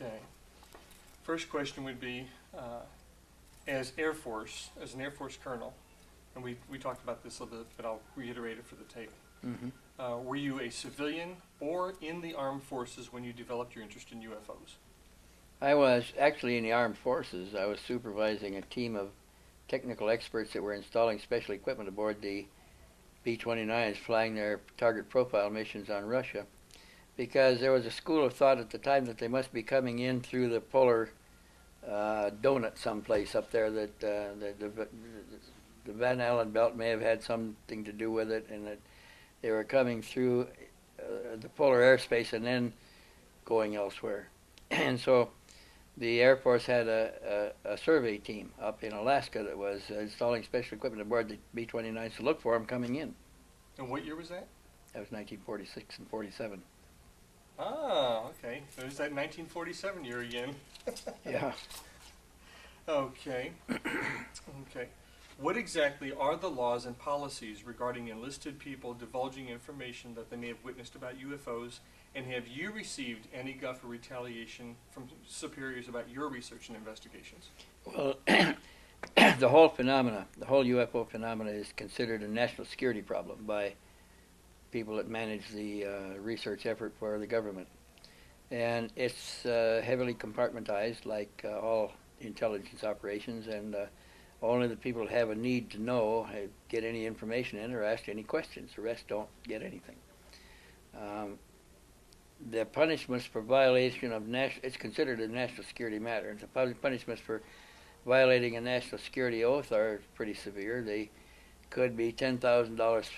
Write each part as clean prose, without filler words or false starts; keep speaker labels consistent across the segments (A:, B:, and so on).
A: Okay. First question would be, as an Air Force colonel, and we talked about this a little bit, but I'll reiterate it for the tape. Were you a civilian or in the armed forces when you developed your interest in UFOs?
B: I was actually in the armed forces. I was supervising a team of technical experts that were installing special equipment aboard the B-29s flying their target profile missions on Russia, because there was a school of thought at the time that they must be coming in through the polar donut someplace up there, that the Van Allen belt may have had something to do with it, and that they were coming through the polar airspace and then going elsewhere. And so the Air Force had a survey team up in Alaska that was installing special equipment aboard the B-29s to look for them coming in.
A: And what year was that?
B: That was 1946 and 47.
A: Ah, okay. There's that 1947 year again.
B: Yeah.
A: Okay. Okay. What exactly are the laws and policies regarding enlisted people divulging information that they may have witnessed about UFOs, and have you received any guff or retaliation from superiors about your research and investigations?
B: Well, the whole UFO phenomena is considered a national security problem by people that manage the research effort for the government. And it's heavily compartmentized, like all intelligence operations, and only the people that have a need to know get any information in or ask any questions. The rest don't get anything. The punishments for violation of it's considered a national security matter. And the punishments for violating a national security oath are pretty severe. They could be $10,000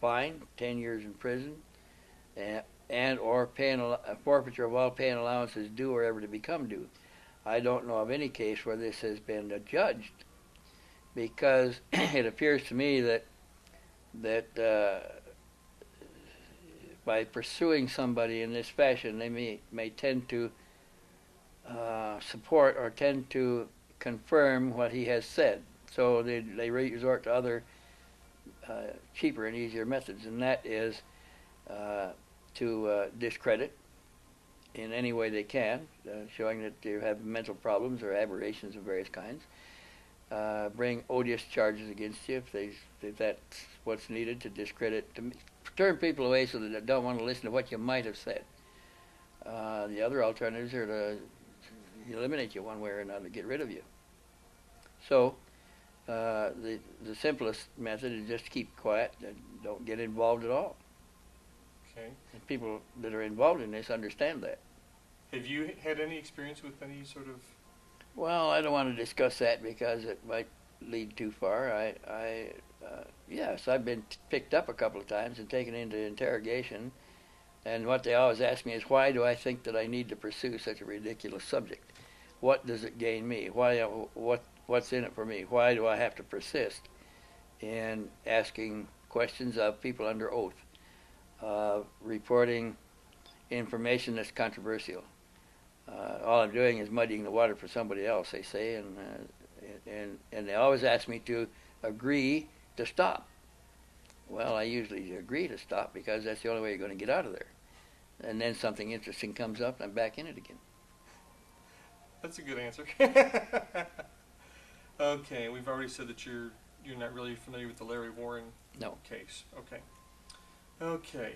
B: fine, 10 years in prison, and or paying a forfeiture of all pay and allowances due or ever to become due. I don't know of any case where this has been judged, because it appears to me that by pursuing somebody in this fashion, they may tend to support or tend to confirm what he has said. So they resort to other cheaper and easier methods, and that is to discredit in any way they can, showing that you have mental problems or aberrations of various kinds. Bring odious charges against you if that's what's needed to discredit, to turn people away so that they don't want to listen to what you might have said. The other alternatives are to eliminate you one way or another, get rid of you. So the simplest method is just keep quiet and don't get involved at all.
A: Okay.
B: And people that are involved in this understand that.
A: Have you had any experience with any sort of...
B: Well, I don't want to discuss that because it might lead too far. Yes, I've been picked up a couple of times and taken into interrogation, and what they always ask me is, why do I think that I need to pursue such a ridiculous subject? What does it gain me? What's in it for me? Why do I have to persist in asking questions of people under oath, reporting information that's controversial? All I'm doing is muddying the water for somebody else, they say, and they always ask me to agree to stop. Well, I usually agree to stop because that's the only way you're going to get out of there. And then something interesting comes up, and I'm back in it again.
A: That's a good answer. Okay, we've already said that you're not really familiar with the Larry Warren case. Okay. Okay.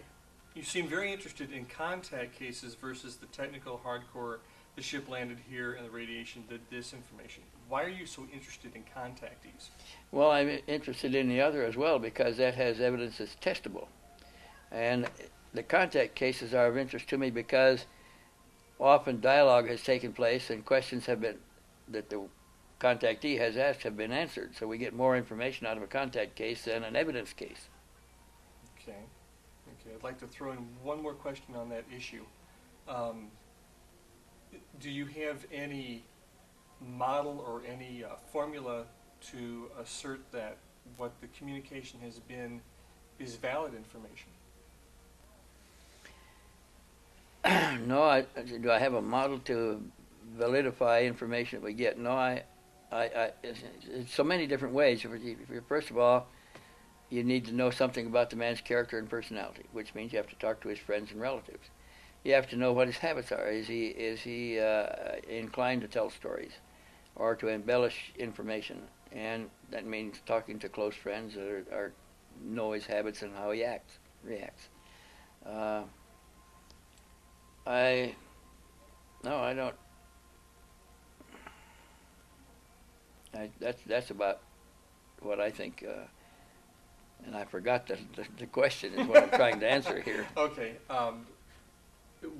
A: You seem very interested in contact cases versus the technical hardcore, the ship landed here and the radiation, the disinformation. Why are you so interested in contactees?
B: Well, I'm interested in the other as well because that has evidence that's testable. And the contact cases are of interest to me because often dialogue has taken place and questions have been that the contactee has asked have been answered. So we get more information out of a contact case than an evidence case.
A: Okay. Okay. I'd like to throw in one more question on that issue. Do you have any model or any formula to assert that what the communication has been is valid information?
B: No, do I have a model to validify information that we get? No, it's so many different ways. First of all, you need to know something about the man's character and personality, which means you have to talk to his friends and relatives. you have to know what his habits are. Is he inclined to tell stories or to embellish information? And that means talking to close friends that know his habits and how he reacts. I don't. That's about what I think. And I forgot the question is what I'm trying to answer here.
A: Okay.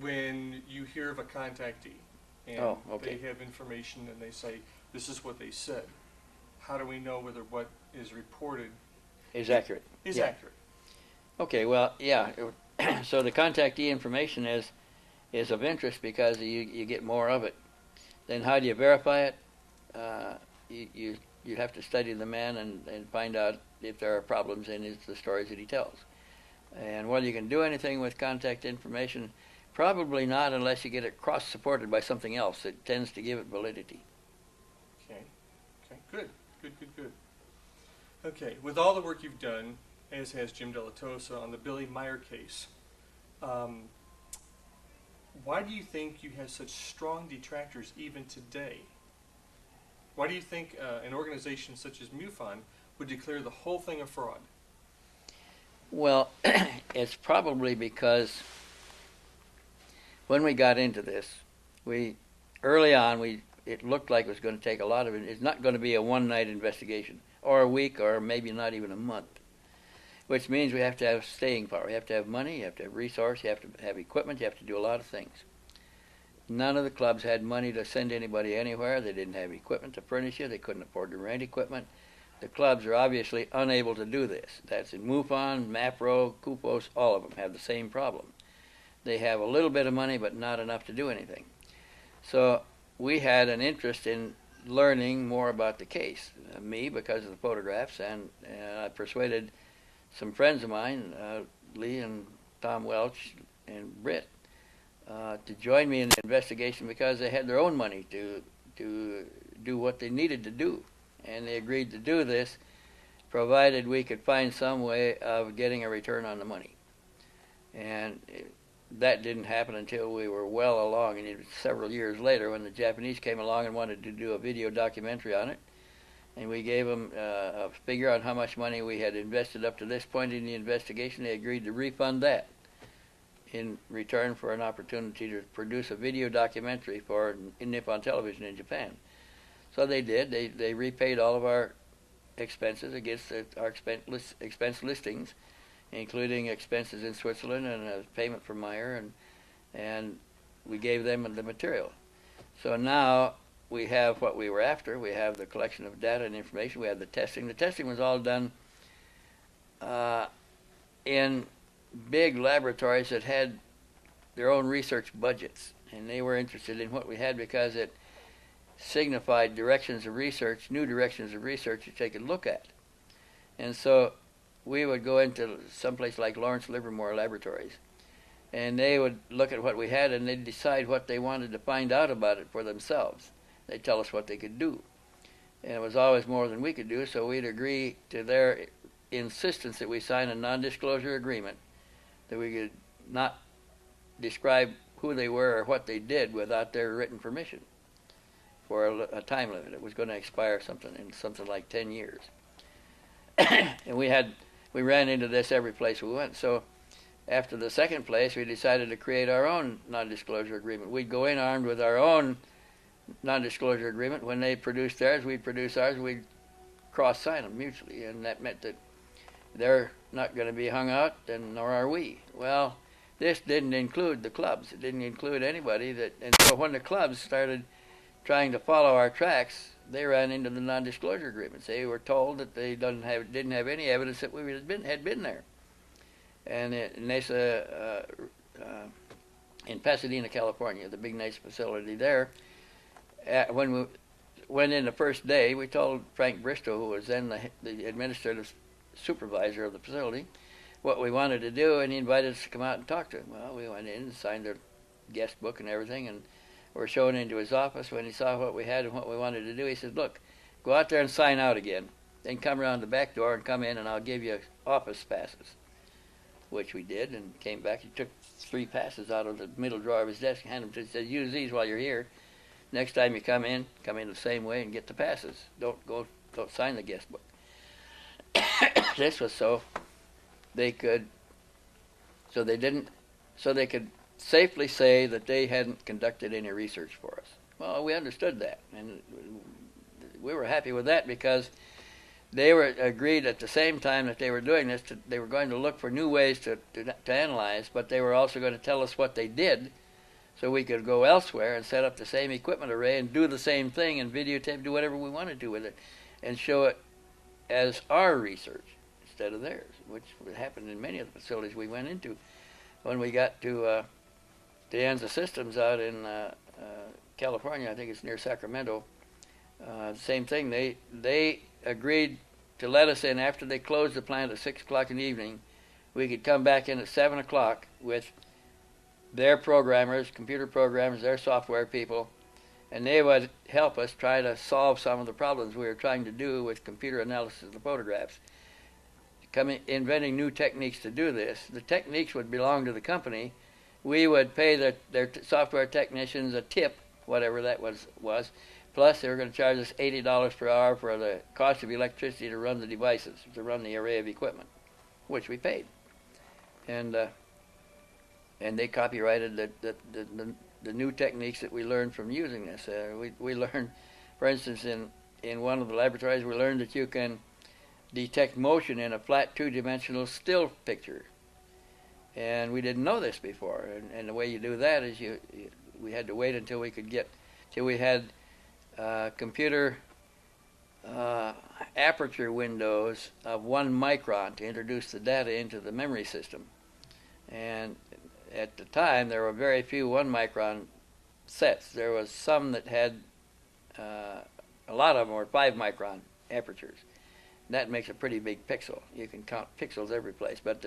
A: When you hear of a contactee and they have information and they say, this is what they said, how do we know whether what is reported
B: is accurate?
A: Is accurate.
B: Okay, well, yeah. So the contactee information is of interest because you get more of it. Then how do you verify it? You have to study the man and find out if there are problems in the stories that he tells. And whether you can do anything with contact information, probably not unless you get it cross-supported by something else that tends to give it validity.
A: Okay, good. Okay, with all the work you've done, as has Jim Delatosa on the Billy Meier case, why do you think you have such strong detractors even today? Why do you think an organization such as MUFON would declare the whole thing a fraud?
B: Well, it's probably because when we got into this, early on it looked like it was going to take a lot of it. It's not going to be a one-night investigation or a week or maybe not even a month, which means we have to have staying power. You have to have money, you have to have resource, you have to have equipment, you have to do a lot of things. None of the clubs had money to send anybody anywhere. They didn't have equipment to furnish you. They couldn't afford to rent equipment. The clubs are obviously unable to do this. That's in MUFON, MAPRO, KUFOS, all of them have the same problem. They have a little bit of money but not enough to do anything. So we had an interest in learning more about the case. Me, because of the photographs, and I persuaded some friends of mine, Lee and Tom Welch and Britt, to join me in the investigation because they had their own money to do what they needed to do. And they agreed to do this provided we could find some way of getting a return on the money. And that didn't happen until we were well along, and several years later when the Japanese came along and wanted to do a video documentary on it. And we gave them a figure on how much money we had invested up to this point in the investigation. They agreed to refund that in return for an opportunity to produce a video documentary for Nippon Television in Japan. So they did. They repaid all of our expenses against our expense listings, including expenses in Switzerland and a payment from Meier, and we gave them the material. So now we have what we were after. We have the collection of data and information. We have the testing. The testing was all done in big laboratories that had their own research budgets, and they were interested in what we had because it signified directions of research, new directions of research that they could look at. And so we would go into someplace like Lawrence Livermore Laboratories, and they would look at what we had and they'd decide what they wanted to find out about it for themselves. They'd tell us what they could do. And it was always more than we could do, so we'd agree to their insistence that we sign a non-disclosure agreement, that we could not describe who they were or what they did without their written permission for a time limit. It was going to expire something like 10 years. And we ran into this every place we went. So after the second place, we decided to create our own non-disclosure agreement. We'd go in armed with our own non-disclosure agreement. When they produced theirs, we'd produce ours. We'd cross-sign them mutually, and that meant that they're not going to be hung out, and nor are we. Well, this didn't include the clubs. It didn't include anybody. And so when the clubs started trying to follow our tracks, they ran into the non-disclosure agreements. They were told that they didn't have any evidence that we had been there. And NASA, in Pasadena, California, the big NASA facility there, when we went in the first day, we told Frank Bristow, who was then the administrative supervisor of the facility, what we wanted to do, and he invited us to come out and talk to him. Well, we went in and signed their guest book and everything, and were shown into his office. When he saw what we had and what we wanted to do, he said, look, go out there and sign out again. Then come around the back door and come in, and I'll give you office passes. which we did, and came back. He took 3 passes out of the middle drawer of his desk and handed them to us. He said, use these while you're here. Next time you come in the same way and get the passes. Don't sign the guest book. This was so they could safely say that they hadn't conducted any research for us. Well, we understood that, and we were happy with that because they were agreed at the same time that they were doing this. They were going to look for new ways to analyze, but they were also going to tell us what they did, so we could go elsewhere and set up the same equipment array and do the same thing and videotape, do whatever we want to do with it, and show it as our research instead of theirs, which happened in many of the facilities we went into. When we got to De Anza Systems out in California, I think it's near Sacramento, same thing. They agreed to let us in after they closed the plant at 6 o'clock in the evening. We could come back in at 7 o'clock with their programmers, computer programmers, their software people, and they would help us try to solve some of the problems we were trying to do with computer analysis of the photographs. Inventing new techniques to do this. The techniques would belong to the company. We would pay their software technicians a tip, whatever that was. Plus, they were going to charge us $80 per hour for the cost of electricity to run the devices, to run the array of equipment, which we paid. And they copyrighted the new techniques that we learned from using this. We learned, for instance, in one of the laboratories, we learned that you can detect motion in a flat 2-dimensional still picture. And we didn't know this before. And the way you do that is we had to wait until we had computer aperture windows of 1 micron to introduce the data into the memory system. And at the time, there were very few 1 micron sets. There was some that had, a lot of them were 5 micron apertures. That makes a pretty big pixel. You can count pixels every place, but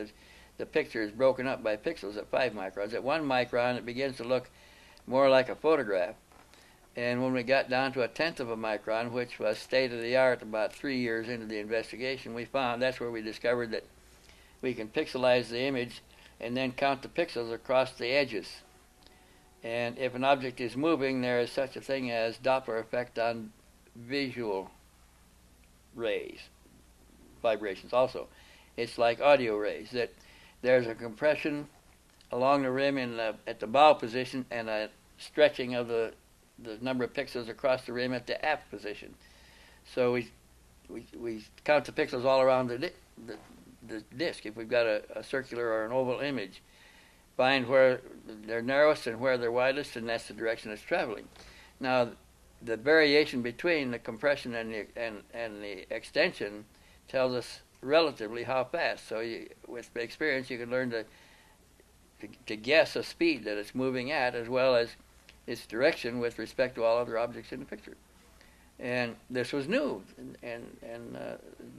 B: the picture is broken up by pixels at 5 microns. At 1 micron, it begins to look more like a photograph. And when we got down to 1/10 of a micron, which was state-of-the-art about 3 years into the investigation, that's where we discovered that we can pixelize the image and then count the pixels across the edges. And if an object is moving, there is such a thing as Doppler effect on visual rays, vibrations also. It's like audio rays, that there's a compression along the rim at the bow position and a stretching of the number of pixels across the rim at the aft position. So we count the pixels all around the disk. If we've got a circular or an oval image, find where they're narrowest and where they're widest, and that's the direction it's traveling. Now, the variation between the compression and the extension tells us relatively how fast. So with experience, you can learn to guess a speed that it's moving at, as well as its direction with respect to all other objects in the picture. And this was new, and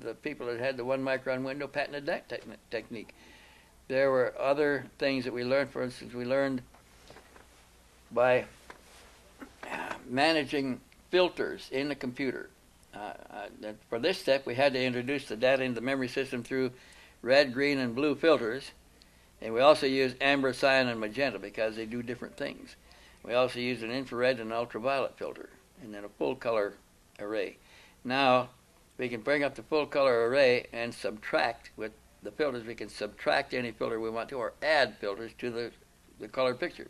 B: the people that had the 1 micron window patented that technique. There were other things that we learned. For instance, we learned by managing filters in the computer. For this step, we had to introduce the data into the memory system through red, green, and blue filters. And we also used amber, cyan, and magenta because they do different things. We also used an infrared and ultraviolet filter, and then a full color array. Now, we can bring up the full color array and subtract with the filters. We can subtract any filter we want to, or add filters to the color picture.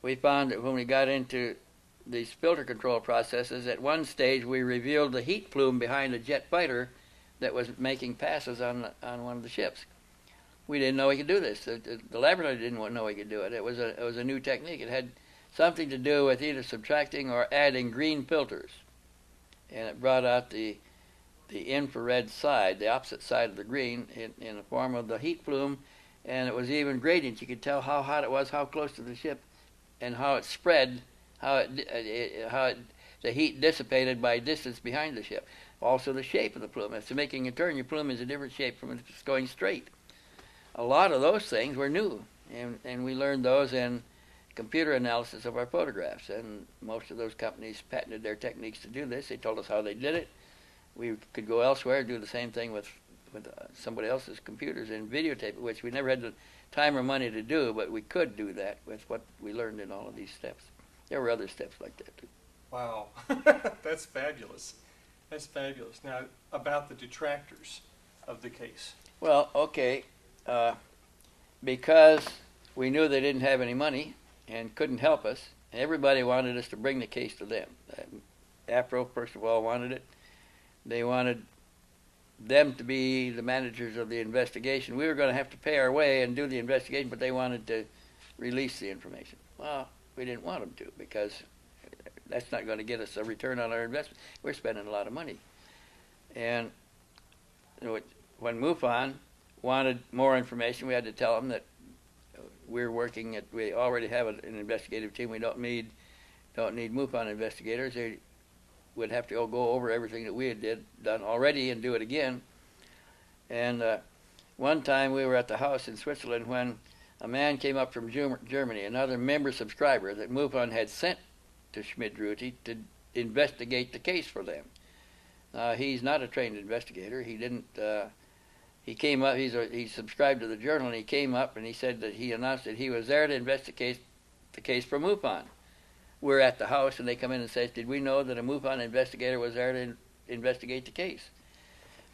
B: We found that when we got into these filter control processes, at one stage we revealed the heat plume behind a jet fighter that was making passes on one of the ships. We didn't know we could do this. The laboratory didn't know we could do it. It was a new technique. It had something to do with either subtracting or adding green filters, and it brought out the infrared side, the opposite side of the green, in the form of the heat plume, and it was even gradient. You could tell how hot it was, how close to the ship, and how it spread, the heat dissipated by distance behind the ship. Also the shape of the plume. If it's making a turn, your plume is a different shape from if it's going straight. A lot of those things were new, and we learned those in computer analysis of our photographs, and most of those companies patented their techniques to do this. They told us how they did it. We could go elsewhere and do the same thing with with somebody else's computers and videotape it, which we never had the time or money to do, but we could do that with what we learned in all of these steps. There were other steps like that too.
A: Wow, that's fabulous. That's fabulous. Now, about the detractors of the case.
B: Well, okay, because we knew they didn't have any money and couldn't help us, everybody wanted us to bring the case to them. APRO, first of all, wanted it. They wanted them to be the managers of the investigation. We were going to have to pay our way and do the investigation, but they wanted to release the information. Well, we didn't want them to, because that's not going to get us a return on our investment. We're spending a lot of money. And when MUFON wanted more information, we had to tell them that we already have an investigative team. We don't need MUFON investigators. They would have to go over everything that we had done already and do it again. And one time we were at the house in Switzerland when a man came up from Germany, another member subscriber that MUFON had sent to Schmidt-Ruti to investigate the case for them. He's not a trained investigator. He didn't. He came up. He subscribed to the journal, and he came up and he said that he announced that he was there to investigate the case for MUFON. We're at the house, and they come in and say, "Did we know that a MUFON investigator was there to investigate the case?"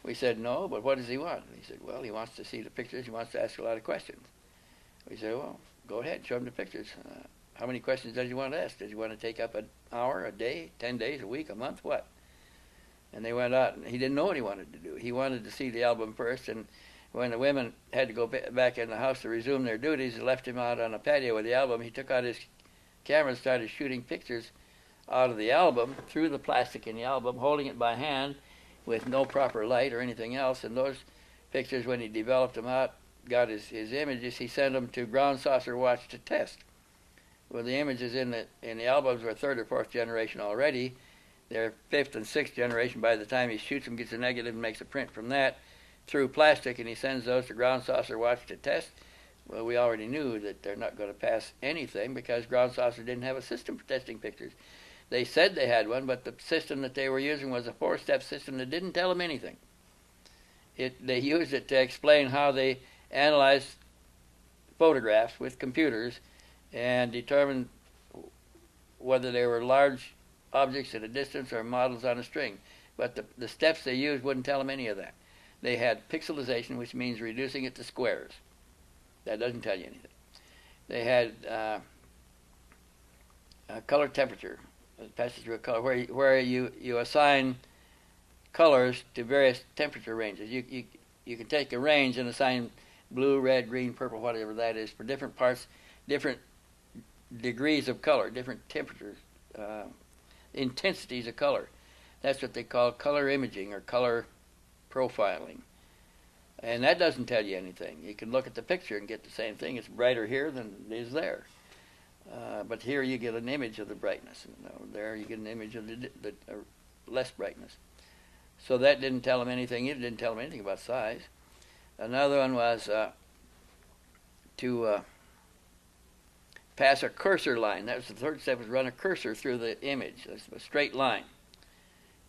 B: We said, "No, but what does he want?" And he said, "Well, he wants to see the pictures. He wants to ask a lot of questions." We said, "Well, go ahead, show him the pictures. How many questions does he want to ask? Does he want to take up an hour, a day, 10 days, a week, a month, what?" And they went out, and he didn't know what he wanted to do. He wanted to see the album first, and when the women had to go back in the house to resume their duties, they left him out on a patio with the album. He took out his camera and started shooting pictures out of the album, through the plastic in the album, holding it by hand with no proper light or anything else. And those pictures, when he developed them out, got his images, he sent them to Ground Saucer Watch to test. Well, the images in the albums were third or fourth generation already. They're fifth and sixth generation by the time he shoots them, gets a negative, and makes a print from that through plastic, and he sends those to Ground Saucer Watch to test. Well, we already knew that they're not going to pass anything because Ground Saucer didn't have a system for testing pictures. They said they had one, but the system that they were using was a 4-step system that didn't tell them anything. They used it to explain how they analyzed photographs with computers and determined whether they were large objects at a distance or models on a string. But the steps they used wouldn't tell them any of that. They had pixelization, which means reducing it to squares. That doesn't tell you anything. They had color temperature. It passes through a color where you assign colors to various temperature ranges. You can take a range and assign blue, red, green, purple, whatever that is, for different parts, different degrees of color, different temperatures, intensities of color. That's what they call color imaging or color profiling. And that doesn't tell you anything. You can look at the picture and get the same thing. It's brighter here than it is there. But here you get an image of the brightness. And there you get an image of the less brightness. So that didn't tell them anything. It didn't tell them anything about size. Another one was to pass a cursor line. That was the third step, was run a cursor through the image. That's a straight line.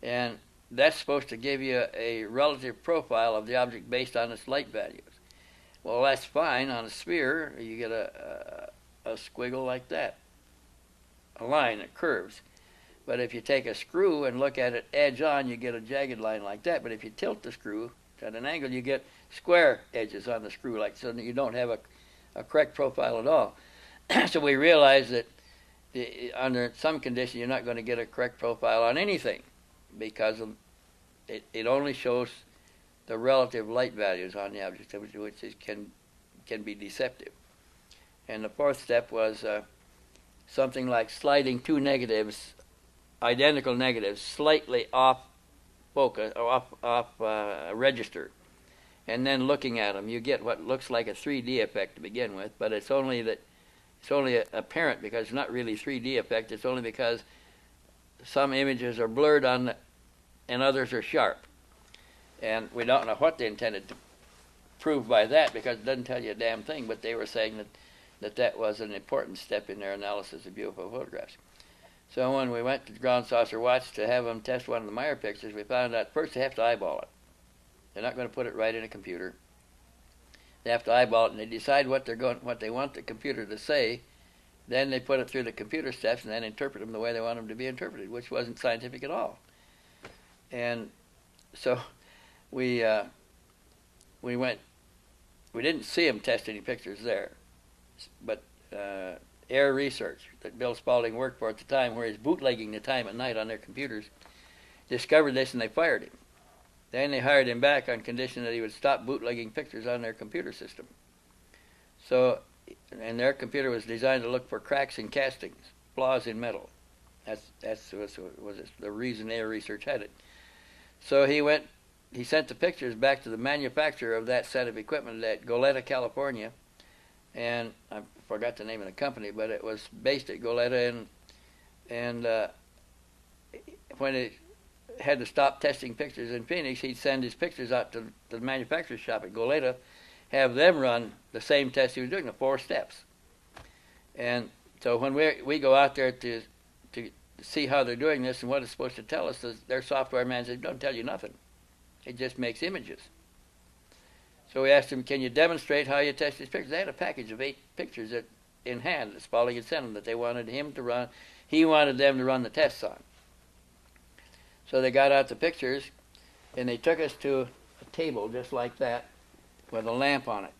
B: And that's supposed to give you a relative profile of the object based on its light values. Well, that's fine. On a sphere, you get a squiggle like that, a line that curves. But if you take a screw and look at it edge on, you get a jagged line like that. But if you tilt the screw at an angle, you get square edges on the screw, like so that you don't have a correct profile at all. So we realized that under some condition, you're not going to get a correct profile on anything because it only shows the relative light values on the object, which can be deceptive. And the fourth step was something like sliding two negatives, identical negatives, slightly off focus or off register, and then looking at them, you get what looks like a 3D effect to begin with, but it's only apparent because it's not really 3D effect. It's only because some images are blurred on and others are sharp. And we don't know what they intended to prove by that because it doesn't tell you a damn thing, but they were saying that was an important step in their analysis of UFO photographs. So when we went to Ground Saucer Watch to have them test one of the Meier pictures, we found out first they have to eyeball it. They're not going to put it right in a computer. They have to eyeball it, and they decide what they want the computer to say. Then they put it through the computer steps and then interpret them the way they want them to be interpreted, which wasn't scientific at all. And so we went. We didn't see them test any pictures there, but Air Research that Bill Spaulding worked for at the time, where he's bootlegging the time at night on their computers, discovered this and they fired him. Then they hired him back on condition that he would stop bootlegging pictures on their computer system. So, and their computer was designed to look for cracks in castings, flaws in metal. That was the reason Air Research had it. So he sent the pictures back to the manufacturer of that set of equipment at Goleta, California, and I forgot the name of the company, but it was based at Goleta, and when it had to stop testing pictures in Phoenix, he'd send his pictures out to the manufacturer's shop at Goleta, have them run the same test he was doing, the 4 steps. And so when we go out there to see how they're doing this and what it's supposed to tell us, their software man says, "Don't tell you nothing. It just makes images." So we asked him, "Can you demonstrate how you test these pictures?" They had a package of 8 pictures in hand that Spaulding had sent them that they wanted him to run. He wanted them to run the tests on. So they got out the pictures, and they took us to a table just like that with a lamp on it.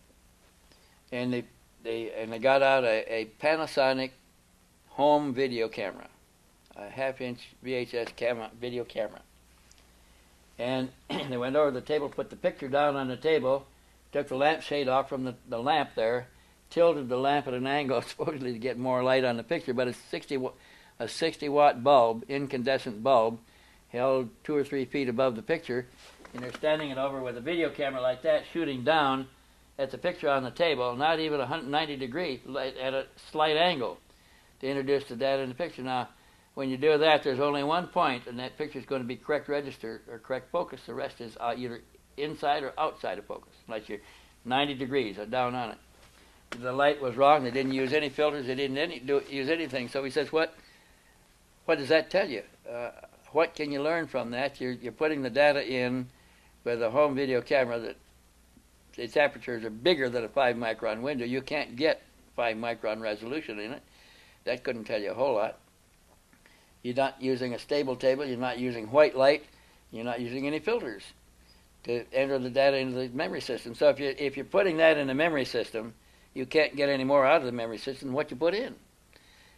B: And they got out a Panasonic home video camera, a half-inch VHS video camera. And they went over to the table, put the picture down on the table, took the lampshade off from the lamp there, tilted the lamp at an angle supposedly to get more light on the picture, but a 60-watt bulb, incandescent bulb, held 2 or 3 feet above the picture, and they're standing it over with a video camera like that, shooting down at the picture on the table, not even 190 degrees, at a slight angle, to introduce the data in the picture. Now, when you do that, there's only one point, and that picture is going to be correct register or correct focus. The rest is either inside or outside of focus, unless you're 90 degrees or down on it. The light was wrong. They didn't use any filters. They didn't use anything. So he says, what does that tell you? What can you learn from that? You're putting the data in with a home video camera that its apertures are bigger than a 5-micron window. You can't get 5-micron resolution in it. That couldn't tell you a whole lot. You're not using a stable table. You're not using white light. You're not using any filters to enter the data into the memory system. So if you're putting that in the memory system, you can't get any more out of the memory system than what you put in.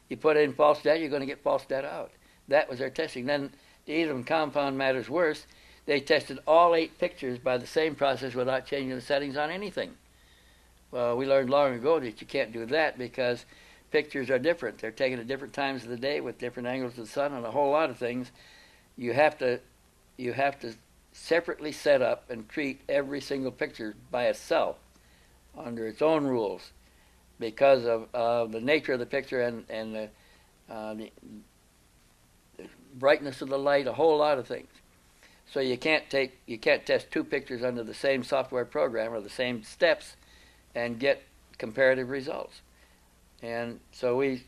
B: You put in false data, you're going to get false data out. That was their testing. Then to even compound matters worse, they tested all 8 pictures by the same process without changing the settings on anything. Well, we learned long ago that you can't do that because pictures are different. They're taken at different times of the day with different angles of the sun and a whole lot of things. You have to separately set up and treat every single picture by itself under its own rules because of the nature of the picture and the brightness of the light, a whole lot of things. So you can't test 2 pictures under the same software program or the same steps and get comparative results. And so we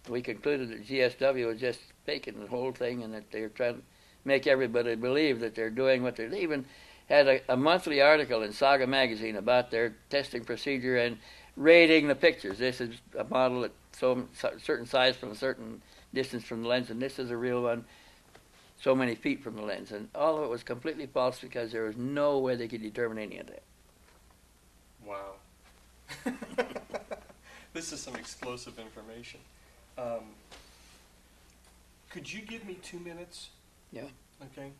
B: concluded that GSW was just faking the whole thing and that they're trying to make everybody believe that they're doing what they're. They even had a monthly article in Saga magazine about their testing procedure and rating the pictures. This is a model at certain size from a certain distance from the lens, and this is a real one so many feet from the lens. And all of it was completely false because there was no way they could determine any of that.
A: Wow. This is some explosive information. Could you give me 2 minutes?
B: Yeah.
A: Okay.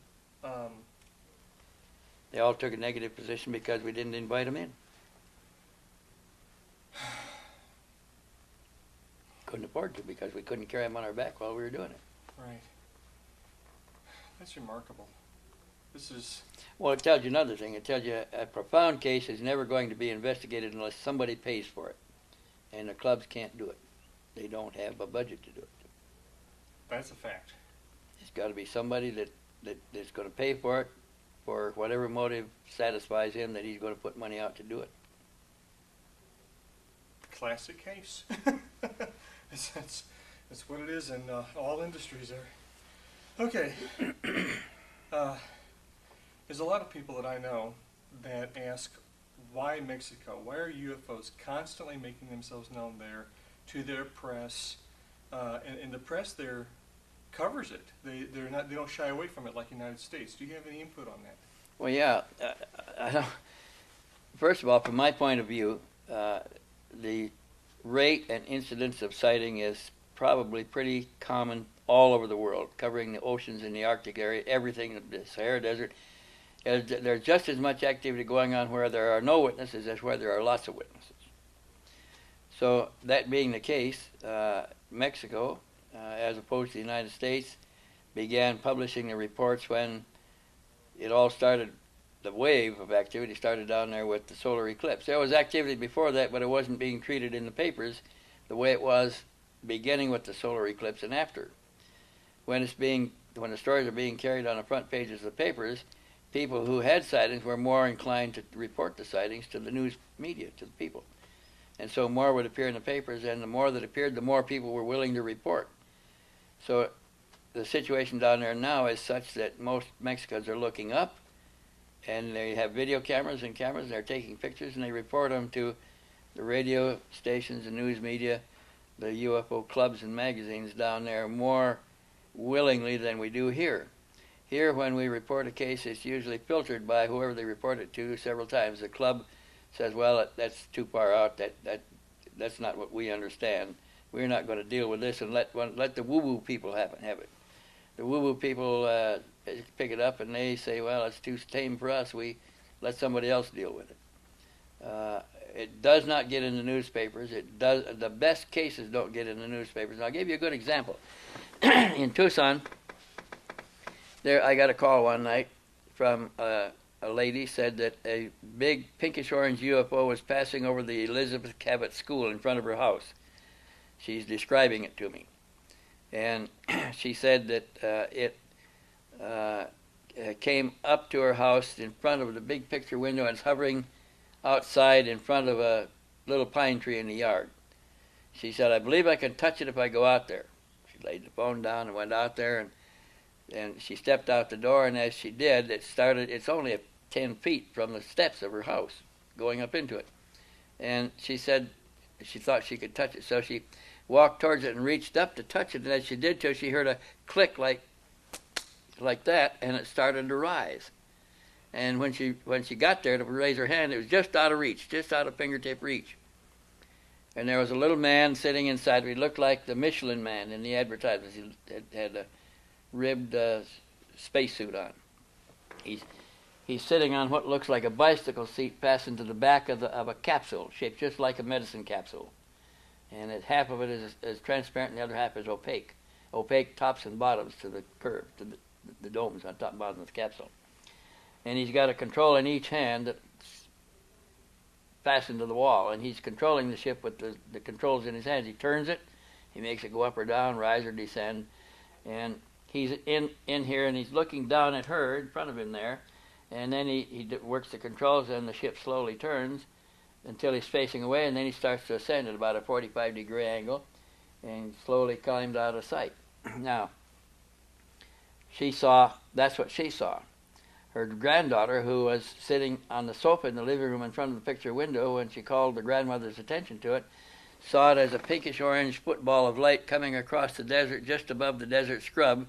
B: They all took a negative position because we didn't invite them in. Couldn't afford to because we couldn't carry them on our back while we were doing it.
A: Right. That's remarkable. This is...
B: Well, it tells you another thing. It tells you a profound case is never going to be investigated unless somebody pays for it. And the clubs can't do it. They don't have a budget to do it.
A: That's a fact.
B: It's got to be somebody that's going to pay for it for whatever motive satisfies him that he's going to put money out to do it.
A: Classic case. That's what it is in all industries there. Okay. There's a lot of people that I know that ask, why Mexico? Why are UFOs constantly making themselves known there to their press? And the press there covers it. They don't shy away from it like the United States. Do you have any input on that?
B: Well, yeah. I don't, first of all, from my point of view, the rate and incidence of sighting is probably pretty common all over the world, covering the oceans in the Arctic area, everything, the Sahara Desert. There's just as much activity going on where there are no witnesses as where there are lots of witnesses. So that being the case, Mexico, as opposed to the United States, began publishing the reports when it all started. The wave of activity started down there with the solar eclipse. There was activity before that, but it wasn't being treated in the papers the way it was beginning with the solar eclipse and after. When the stories are being carried on the front pages of the papers, people who had sightings were more inclined to report the sightings to the news media, to the people. And so more would appear in the papers, and the more that appeared, the more people were willing to report. So the situation down there now is such that most Mexicans are looking up, and they have video cameras, and they're taking pictures, and they report them to the radio stations and news media, the UFO clubs and magazines down there more willingly than we do here. Here, when we report a case, it's usually filtered by whoever they report it to several times. The club says, well, that's too far out, that's not what we understand. We're not going to deal with this, and let the woo-woo people have it. The woo-woo people pick it up, and they say, well, it's too tame for us. We let somebody else deal with it. It does not get in the newspapers. The best cases don't get in the newspapers. And I'll give you a good example. In Tucson, I got a call one night from a lady said that a big pinkish-orange UFO was passing over the Elizabeth Cabot School in front of her house. She's describing it to me. And she said that it came up to her house in front of the big picture window and is hovering outside in front of a little pine tree in the yard. She said, I believe I can touch it if I go out there. She laid the phone down and went out there, and she stepped out the door, and as she did, it's only 10 feet from the steps of her house, going up into it. And she said she thought she could touch it, so she walked towards it and reached up to touch it, and as she did so, she heard a click like that, and it started to rise. And when she got there to raise her hand, it was just out of reach, just out of fingertip reach. And there was a little man sitting inside. He looked like the Michelin Man in the advertisements. He had a ribbed spacesuit on. He's sitting on what looks like a bicycle seat fastened to the back of a capsule, shaped just like a medicine capsule. And half of it is transparent, and the other half is opaque. Opaque tops and bottoms to the curve, to the domes on top and bottom of the capsule. And he's got a control in each hand that's fastened to the wall, and he's controlling the ship with the controls in his hands. He turns it, he makes it go up or down, rise or descend, and he's in here, and he's looking down at her in front of him there, and then he works the controls, and the ship slowly turns until he's facing away, and then he starts to ascend at about a 45-degree angle, and slowly climbed out of sight. Now, that's what she saw. Her granddaughter, who was sitting on the sofa in the living room in front of the picture window, when she called the grandmother's attention to it, saw it as a pinkish-orange football of light coming across the desert just above the desert scrub,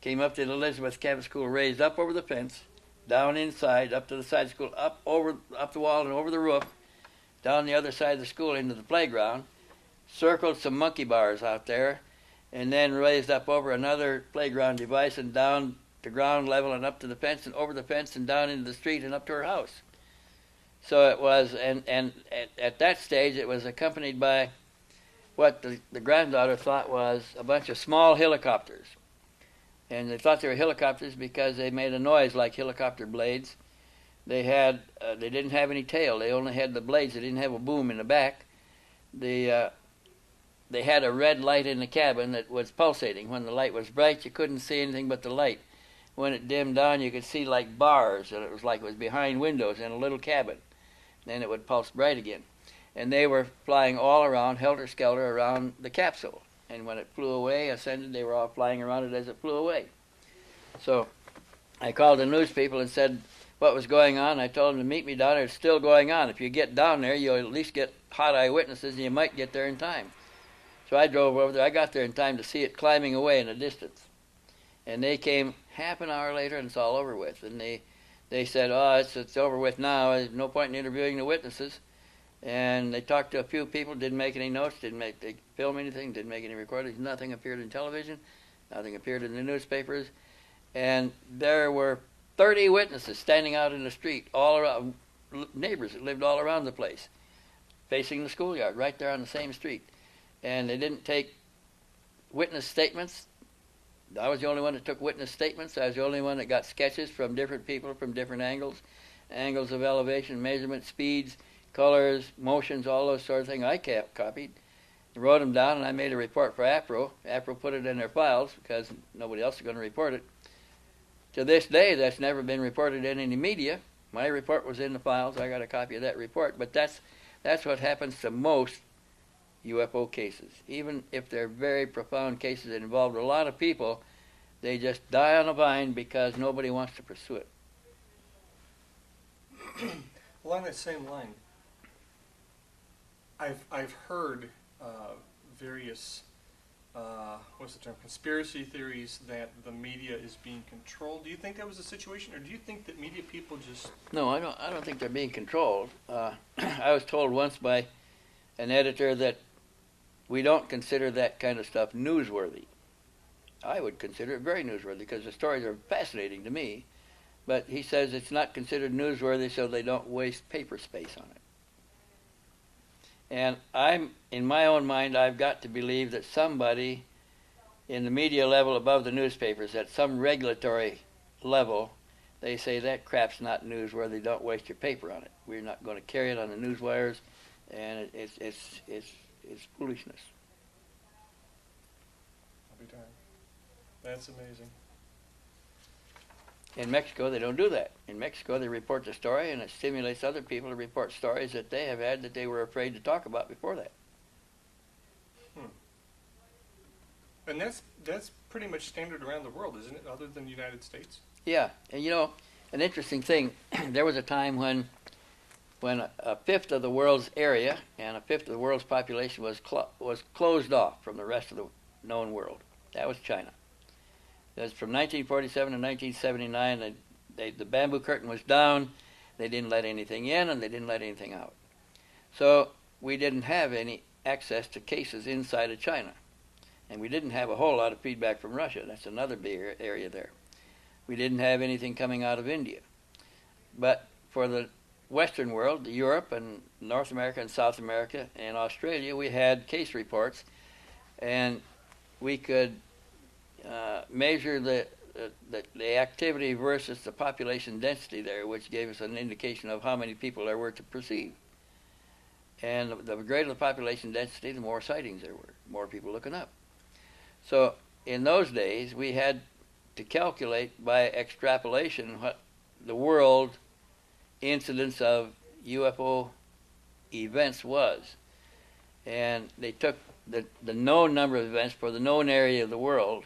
B: came up to the Elizabeth Cabot School, raised up over the fence, down inside, up to the side of the school, up the wall and over the roof, down the other side of the school into the playground, circled some monkey bars out there, and then raised up over another playground device and down to ground level and up to the fence and over the fence and down into the street and up to her house. So it was, and at that stage it was accompanied by what the granddaughter thought was a bunch of small helicopters. And they thought they were helicopters because they made a noise like helicopter blades. They didn't have any tail. They only had the blades. They didn't have a boom in the back. They had a red light in the cabin that was pulsating. When the light was bright, you couldn't see anything but the light. When it dimmed down, you could see like bars, and it was like it was behind windows in a little cabin. Then it would pulse bright again. And they were flying all around, helter-skelter, around the capsule. And when it flew away, ascended, they were all flying around it as it flew away. So I called the news people and said, what was going on. I told them to meet me down there. It's still going on. If you get down there, you'll at least get hot eyewitnesses, and you might get there in time. So I drove over there. I got there in time to see it climbing away in the distance. And they came half an hour later, and it's all over with. And they said, oh, it's over with now. There's no point in interviewing the witnesses. And they talked to a few people, didn't make any notes, they film anything, didn't make any recordings. Nothing appeared in television. Nothing appeared in the newspapers. And there were 30 witnesses standing out in the street, all around, neighbors that lived all around the place, facing the schoolyard, right there on the same street. And they didn't take witness statements. I was the only one that took witness statements. I was the only one that got sketches from different people from different angles of elevation, measurement, speeds, colors, motions, all those sort of things. I copied, wrote them down, and I made a report for APRO. APRO put it in their files because nobody else is going to report it. To this day, that's never been reported in any media. My report was in the files. I got a copy of that report. But that's what happens to most UFO cases. Even if they're very profound cases that involve a lot of people, they just die on a vine because nobody wants to pursue it.
A: Along that same line, I've heard various what's the term, conspiracy theories that the media is being controlled. Do you think that was the situation, or do you think that media people just...
B: No, I don't think they're being controlled. I was told once by an editor that we don't consider that kind of stuff newsworthy. I would consider it very newsworthy because the stories are fascinating to me, but he says it's not considered newsworthy so they don't waste paper space on it. And in my own mind, I've got to believe that somebody in the media level above the newspapers, at some regulatory level, they say that crap's not newsworthy, don't waste your paper on it. We're not going to carry it on the news wires, and it's foolishness.
A: I'll be darned. That's amazing.
B: In Mexico, they don't do that. In Mexico, they report the story, and it stimulates other people to report stories that they have had that they were afraid to talk about before that.
A: And that's pretty much standard around the world, isn't it, other than the United States?
B: Yeah, and you know, an interesting thing, there was a time when a fifth of the world's area and a fifth of the world's population was closed off from the rest of the known world. That was China. That's from 1947 to 1979. The bamboo curtain was down. They didn't let anything in, and they didn't let anything out. So we didn't have any access to cases inside of China. And we didn't have a whole lot of feedback from Russia. That's another big area there. We didn't have anything coming out of India. But for the Western world, Europe and North America and South America and Australia, we had case reports, and we could measure the activity versus the population density there, which gave us an indication of how many people there were to perceive. And the greater the population density, the more sightings there were, more people looking up. So in those days, we had to calculate by extrapolation what the world incidence of UFO events was. And they took the known number of events for the known area of the world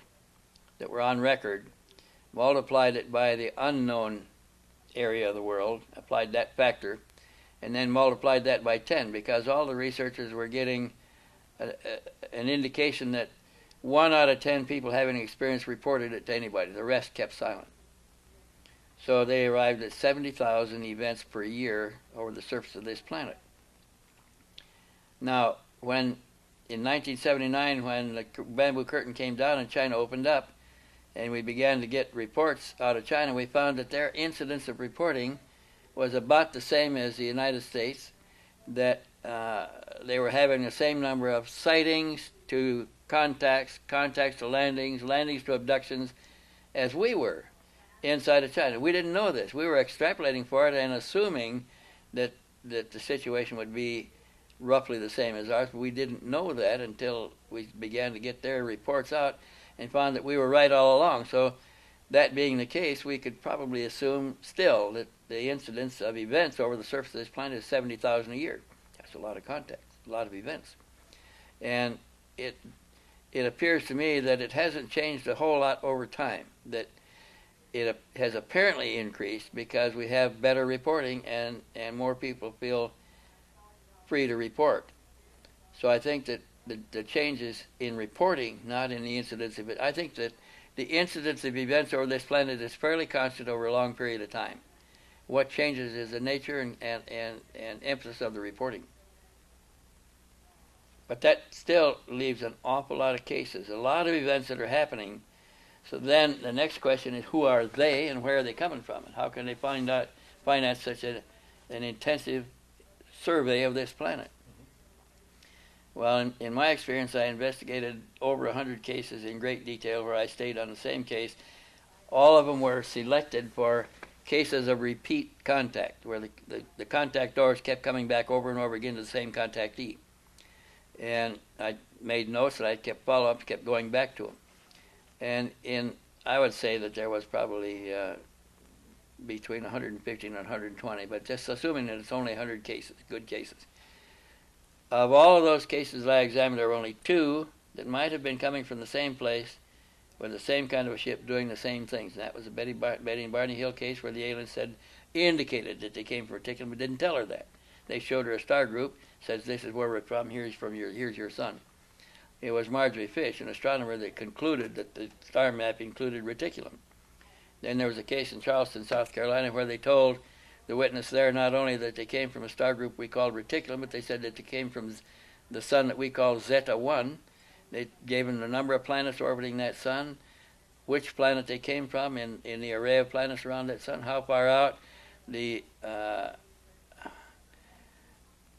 B: that were on record, multiplied it by the unknown area of the world, applied that factor, and then multiplied that by 10, because all the researchers were getting an indication that 1 out of 10 people having experience reported it to anybody. The rest kept silent. So they arrived at 70,000 events per year over the surface of this planet. Now, in 1979, when the bamboo curtain came down and China opened up, and we began to get reports out of China, we found that their incidence of reporting was about the same as the United States, that they were having the same number of sightings to contacts to landings to abductions as we were inside of China. We didn't know this. We were extrapolating for it and assuming that the situation would be roughly the same as ours, but we didn't know that until we began to get their reports out and found that we were right all along. So that being the case, we could probably assume still that the incidence of events over the surface of this planet is 70,000 a year. That's a lot of contacts, a lot of events. And it appears to me that it hasn't changed a whole lot over time, that it has apparently increased because we have better reporting and more people feel free to report. So I think that the change is in reporting, not in the incidence of it. I think that the incidence of events over this planet is fairly constant over a long period of time. What changes is the nature and emphasis of the reporting. But that still leaves an awful lot of cases, a lot of events that are happening. So then the next question is, who are they and where are they coming from? And how can they finance such an intensive survey of this planet? Well, in my experience, I investigated over 100 cases in great detail where I stayed on the same case. All of them were selected for cases of repeat contact, where the contact doors kept coming back over and over again to the same contactee. And I made notes, and I kept follow-ups, kept going back to them. And I would say that there was probably between 150 and 120, but just assuming that it's only 100 cases, good cases. Of all of those cases I examined, there were only 2 that might have been coming from the same place with the same kind of a ship doing the same things. And that was the Betty and Barney Hill case where the aliens indicated that they came from Reticulum, but didn't tell her that. They showed her a star group, says this is where we're from, here's your sun. It was Marjorie Fish, an astronomer, that concluded that the star map included Reticulum. Then there was a case in Charleston, South Carolina, where they told the witness there not only that they came from a star group we called Reticulum, but they said that they came from the sun that we call Zeta 1. They gave them the number of planets orbiting that sun, which planet they came from in the array of planets around that sun, how far out, the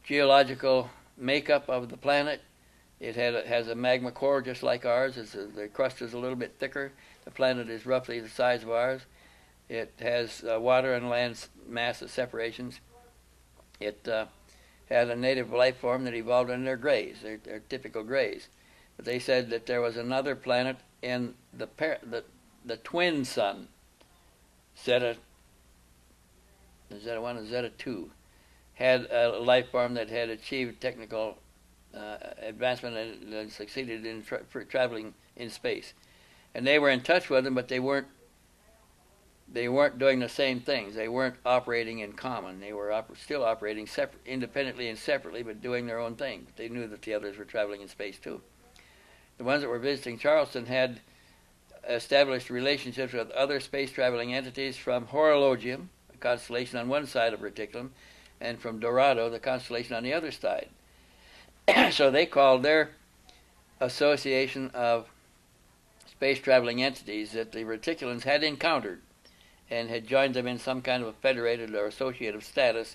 B: geological makeup of the planet. It has a magma core just like ours. The crust is a little bit thicker. The planet is roughly the size of ours. It has water and land mass separations. It had a native life form that evolved in their grays, their typical grays. But they said that there was another planet in the twin sun, Zeta 1 and Zeta 2, had a life form that had achieved technical advancement and succeeded in traveling in space. And they were in touch with them, but they weren't doing the same things. They weren't operating in common. They were still operating independently and separately, but doing their own thing. But they knew that the others were traveling in space too. The ones that were visiting Charleston had established relationships with other space-traveling entities from Horologium, a constellation on one side of Reticulum, and from Dorado, the constellation on the other side. So they called their association of space-traveling entities that the Reticulans had encountered and had joined them in some kind of a federated or associative status.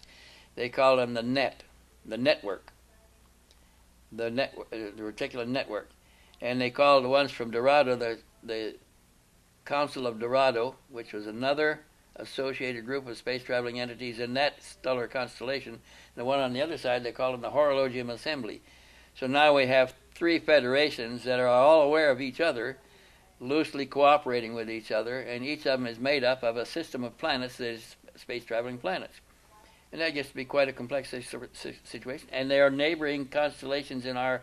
B: They called them the network, the Reticulan network. And they called the ones from Dorado the Council of Dorado, which was another associated group of space-traveling entities in that stellar constellation. And the one on the other side, they called them the Horologium Assembly. So now we have 3 federations that are all aware of each other, loosely cooperating with each other, and each of them is made up of a system of planets that is space-traveling planets. And that gets to be quite a complex situation. And they are neighboring constellations in our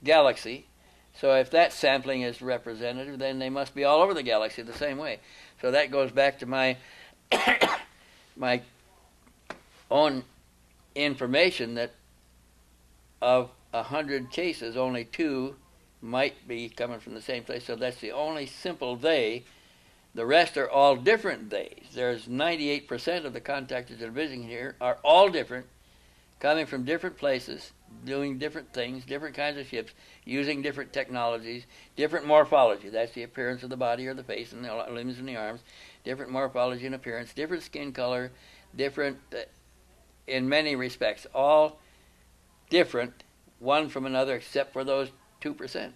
B: galaxy. So if that sampling is representative, then they must be all over the galaxy the same way. So that goes back to my my own information that of 100 cases, only 2 might be coming from the same place. So that's the only simple they. The rest are all different theys. There's 98% of the contactors that are visiting here are all different, coming from different places, doing different things, different kinds of ships, using different technologies, different morphology. That's the appearance of the body or the face and the limbs and the arms. Different morphology and appearance, different skin color, different in many respects. All different, one from another, except for those 2%.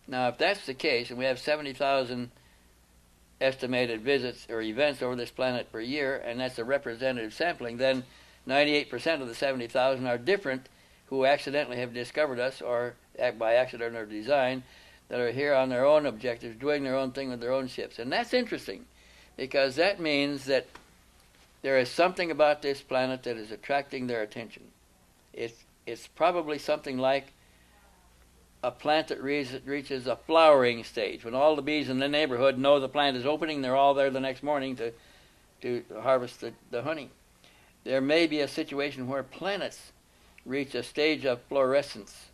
B: Now, if that's the case, and we have 70,000 estimated visits or events over this planet per year, and that's a representative sampling, then 98% of the 70,000 are different who accidentally have discovered us, or by accident or design, that are here on their own objectives, doing their own thing with their own ships. And that's interesting, because that means that there is something about this planet that is attracting their attention. It's probably something like a plant that reaches a flowering stage, when all the bees in the neighborhood know the plant is opening, they're all there the next morning to harvest the honey. There may be a situation where planets reach a stage of fluorescence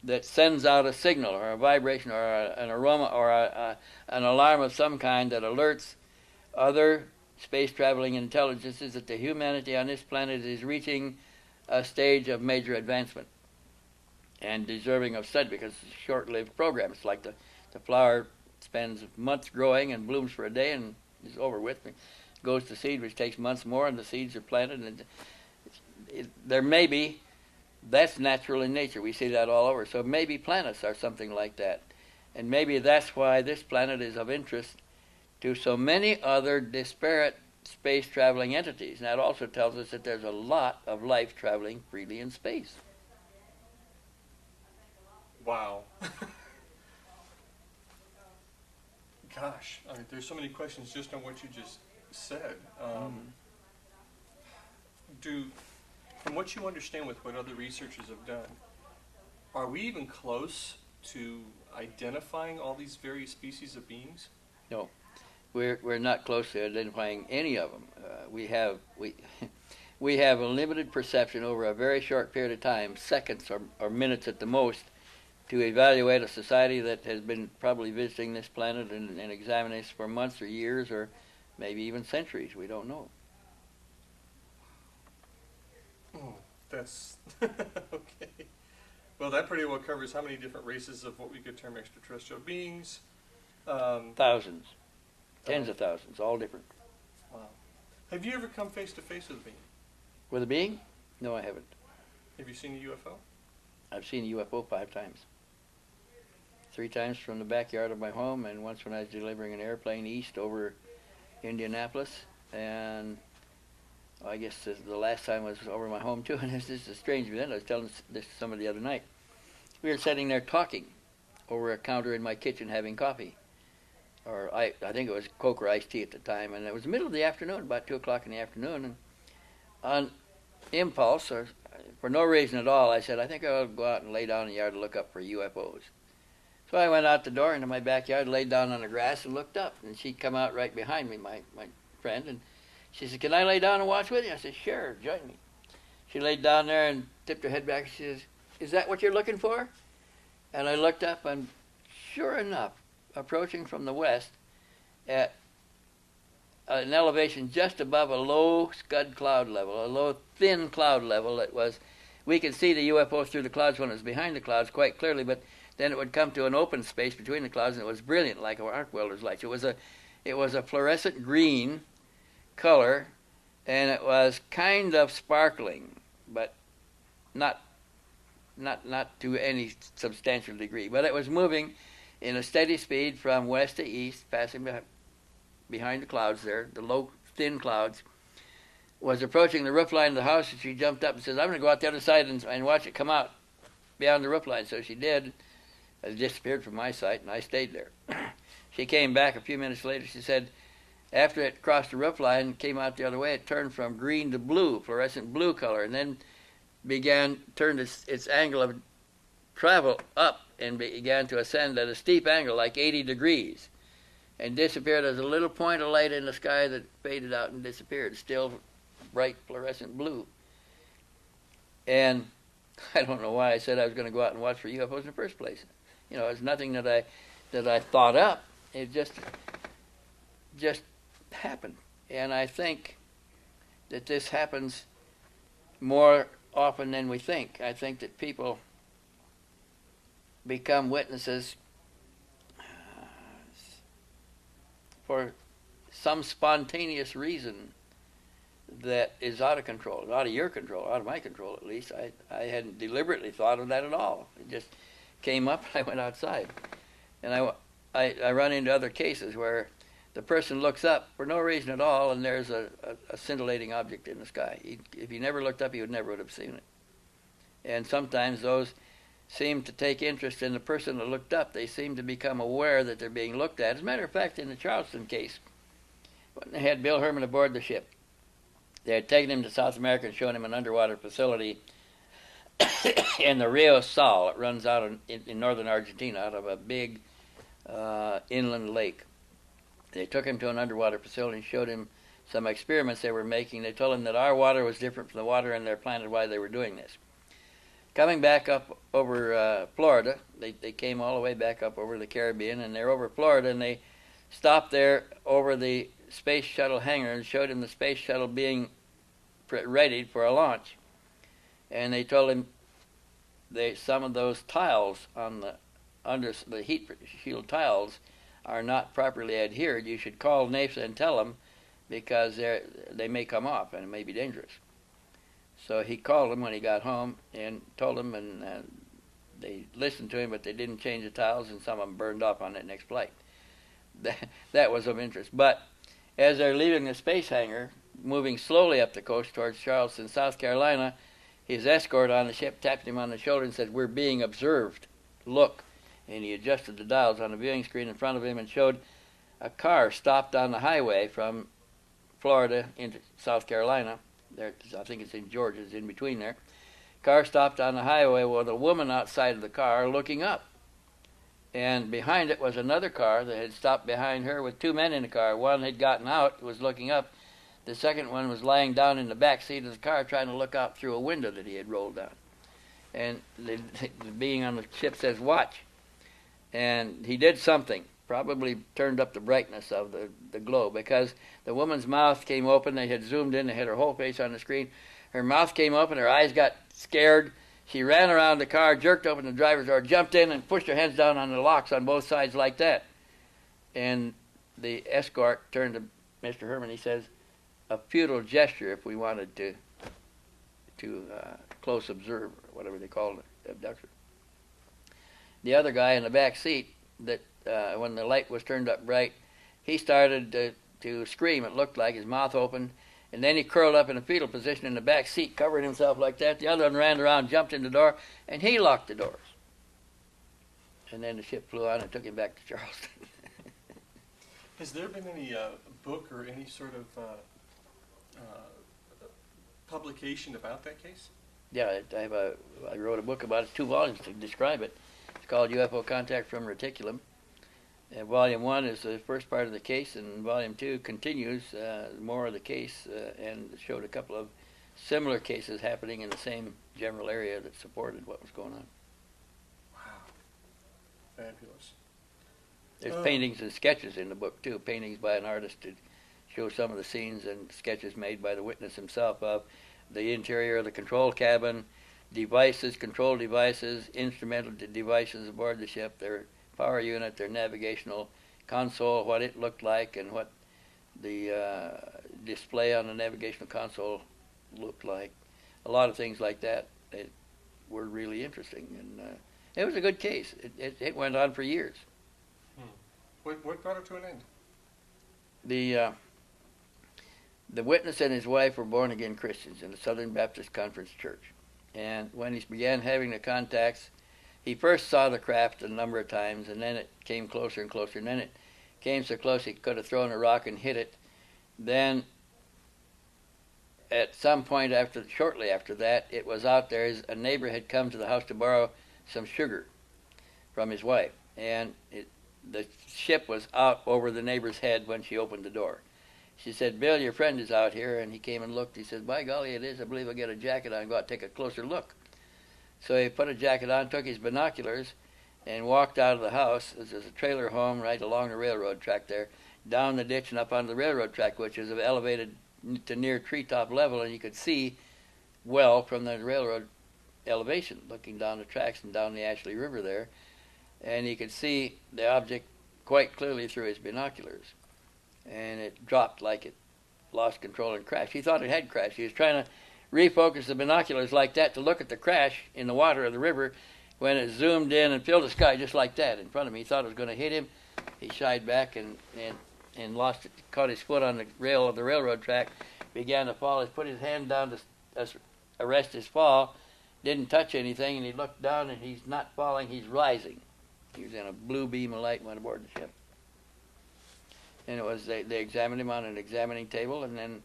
B: that sends out a signal or a vibration or an aroma or an alarm of some kind that alerts other space-traveling intelligences that the humanity on this planet is reaching a stage of major advancement and deserving of study, because it's a short-lived program. It's like the flower spends months growing and blooms for a day and is over with. It goes to seed, which takes months more, and the seeds are planted. And there may be, that's natural in nature. We see that all over. So maybe planets are something like that. And maybe that's why this planet is of interest to so many other disparate space-traveling entities. And that also tells us that there's a lot of life traveling freely in space.
A: Wow. Gosh, I mean, there's so many questions just on what you just said. From what you understand with what other researchers have done, are we even close to identifying all these various species of beings?
B: No, we're not close to identifying any of them. We have a limited perception over a very short period of time, seconds or minutes at the most, to evaluate a society that has been probably visiting this planet and examining this for months or years or maybe even centuries. We don't know.
A: Oh, that's okay. Well, that pretty well covers how many different races of what we could term extraterrestrial beings.
B: Thousands. Tens of thousands, all different.
A: Wow. Have you ever come face to face with a being?
B: With a being? No, I haven't.
A: Have you seen a UFO?
B: I've seen a UFO 5 times. 3 times from the backyard of my home, and once when I was delivering an airplane east over Indianapolis, and I guess the last time was over my home too. And this is a strange event. I was telling this to somebody the other night. We were sitting there talking over a counter in my kitchen having coffee, or I think it was Coke or iced tea at the time, and it was the middle of the afternoon, about 2 o'clock in the afternoon, and on impulse or for no reason at all, I said, I think I'll go out and lay down in the yard and look up for UFOs. So I went out the door into my backyard, laid down on the grass, and looked up. And she'd come out right behind me, my friend, and she said, can I lay down and watch with you? I said, sure, join me. She laid down there and tipped her head back. She says, is that what you're looking for? And I looked up, and sure enough, approaching from the west at an elevation just above a low scud cloud level, a low thin cloud level, we could see the UFO through the clouds when it was behind the clouds quite clearly, but then it would come to an open space between the clouds, and it was brilliant, like an arc welder's light. It was a fluorescent green color, and it was kind of sparkling, but not to any substantial degree. But it was moving in a steady speed from west to east, passing behind the clouds there, the low, thin clouds, was approaching the roof line of the house, and she jumped up and says, I'm going to go out the other side and watch it come out beyond the roof line. So she did. It disappeared from my sight, and I stayed there. She came back a few minutes later. She said, after it crossed the roof line and came out the other way, it turned from green to blue, fluorescent blue color, and then turned its angle of travel up and began to ascend at a steep angle, like 80 degrees, and disappeared as a little point of light in the sky that faded out and disappeared, still bright fluorescent blue. And I don't know why I said I was going to go out and watch for UFOs in the first place. You know, it's nothing that I thought up. It just happened. And I think that this happens more often than we think. I think that people become witnesses for some spontaneous reason that is out of control, out of your control, out of my control at least. I hadn't deliberately thought of that at all. It just came up and I went outside. And I run into other cases where the person looks up for no reason at all, and there's a scintillating object in the sky. If he never looked up, he would have seen it. And sometimes those seem to take interest in the person that looked up. They seem to become aware that they're being looked at. As a matter of fact, in the Charleston case, when they had Bill Herman aboard the ship, they had taken him to South America and shown him an underwater facility in the Rio Sal. It runs out in northern Argentina out of a big inland lake. They took him to an underwater facility and showed him some experiments they were making. They told him that our water was different from the water in their planet, why they were doing this. Coming back up over Florida, they came all the way back up over the Caribbean, and they're over Florida, and they stopped there over the space shuttle hangar and showed him the space shuttle being ready for a launch. And they told him some of those tiles on the heat shield tiles are not properly adhered. You should call NASA and tell them, because they may come off and it may be dangerous. So he called them when he got home and told them, and they listened to him, but they didn't change the tiles, and some of them burned off on that next flight. That was of interest. But as they're leaving the space hangar, moving slowly up the coast towards Charleston, South Carolina, his escort on the ship tapped him on the shoulder and said, "We're being observed. Look." And he adjusted the dials on the viewing screen in front of him and showed a car stopped on the highway from Florida into South Carolina. There, I think it's in Georgia, it's in between there. Car stopped on the highway with a woman outside of the car looking up. And behind it was another car that had stopped behind her with two men in the car. One had gotten out, was looking up. The second one was lying down in the back seat of the car trying to look out through a window that he had rolled down. And the being on the ship says, "Watch." And he did something, probably turned up the brightness of the glow, because the woman's mouth came open. They had zoomed in, they had her whole face on the screen. Her mouth came open, her eyes got scared. She ran around the car, jerked open the driver's door, jumped in, and pushed her hands down on the locks on both sides like that. And the escort turned to Mr. Herman. He says, "A futile gesture if we wanted to close observe," or whatever they called it, abduction. The other guy in the back seat, that when the light was turned up bright, he started to scream. It looked like his mouth opened, and then he curled up in a fetal position in the back seat, covering himself like that. The other one ran around, jumped in the door, and he locked the doors. And then the ship flew on and took him back to Charleston.
A: Has there been any book or any sort of publication about that case?
B: Yeah, I wrote a book about it, 2 volumes to describe it. It's called UFO Contact from Reticulum. And Volume 1 is the first part of the case, and Volume 2 continues more of the case and showed a couple of similar cases happening in the same general area that supported what was going on.
A: Wow. Fabulous.
B: There's paintings and sketches in the book, too, paintings by an artist to show some of the scenes, and sketches made by the witness himself of the interior of the control cabin, devices, control devices, instrumental devices aboard the ship, their power unit, their navigational console, what it looked like, and what the display on the navigational console looked like. A lot of things like that were really interesting, and it was a good case. It went on for years.
A: What brought it to an end?
B: The witness and his wife were born-again Christians in the Southern Baptist Conference Church. And when he began having the contacts, he first saw the craft a number of times, and then it came closer and closer, and then it came so close he could have thrown a rock and hit it. Then, at some point shortly after that, it was out there. A neighbor had come to the house to borrow some sugar from his wife, and the ship was out over the neighbor's head when she opened the door. She said, "Bill, your friend is out here," and he came and looked. He said, "By golly, it is. I believe I'll get a jacket on and go out and take a closer look." So he put a jacket on, took his binoculars, and walked out of the house. There's a trailer home right along the railroad track there, down the ditch and up onto the railroad track, which is elevated to near treetop level, and you could see well from the railroad elevation, looking down the tracks and down the Ashley River there, and he could see the object quite clearly through his binoculars. And it dropped like it lost control and crashed. He thought it had crashed. He was trying to refocus the binoculars like that to look at the crash in the water of the river when it zoomed in and filled the sky just like that in front of him. He thought it was going to hit him. He shied back and lost it, caught his foot on the rail of the railroad track, began to fall. He put his hand down to arrest his fall, didn't touch anything, and he looked down, and he's not falling, he's rising. He was in a blue beam of light and went aboard the ship. And it was they examined him on an examining table, and then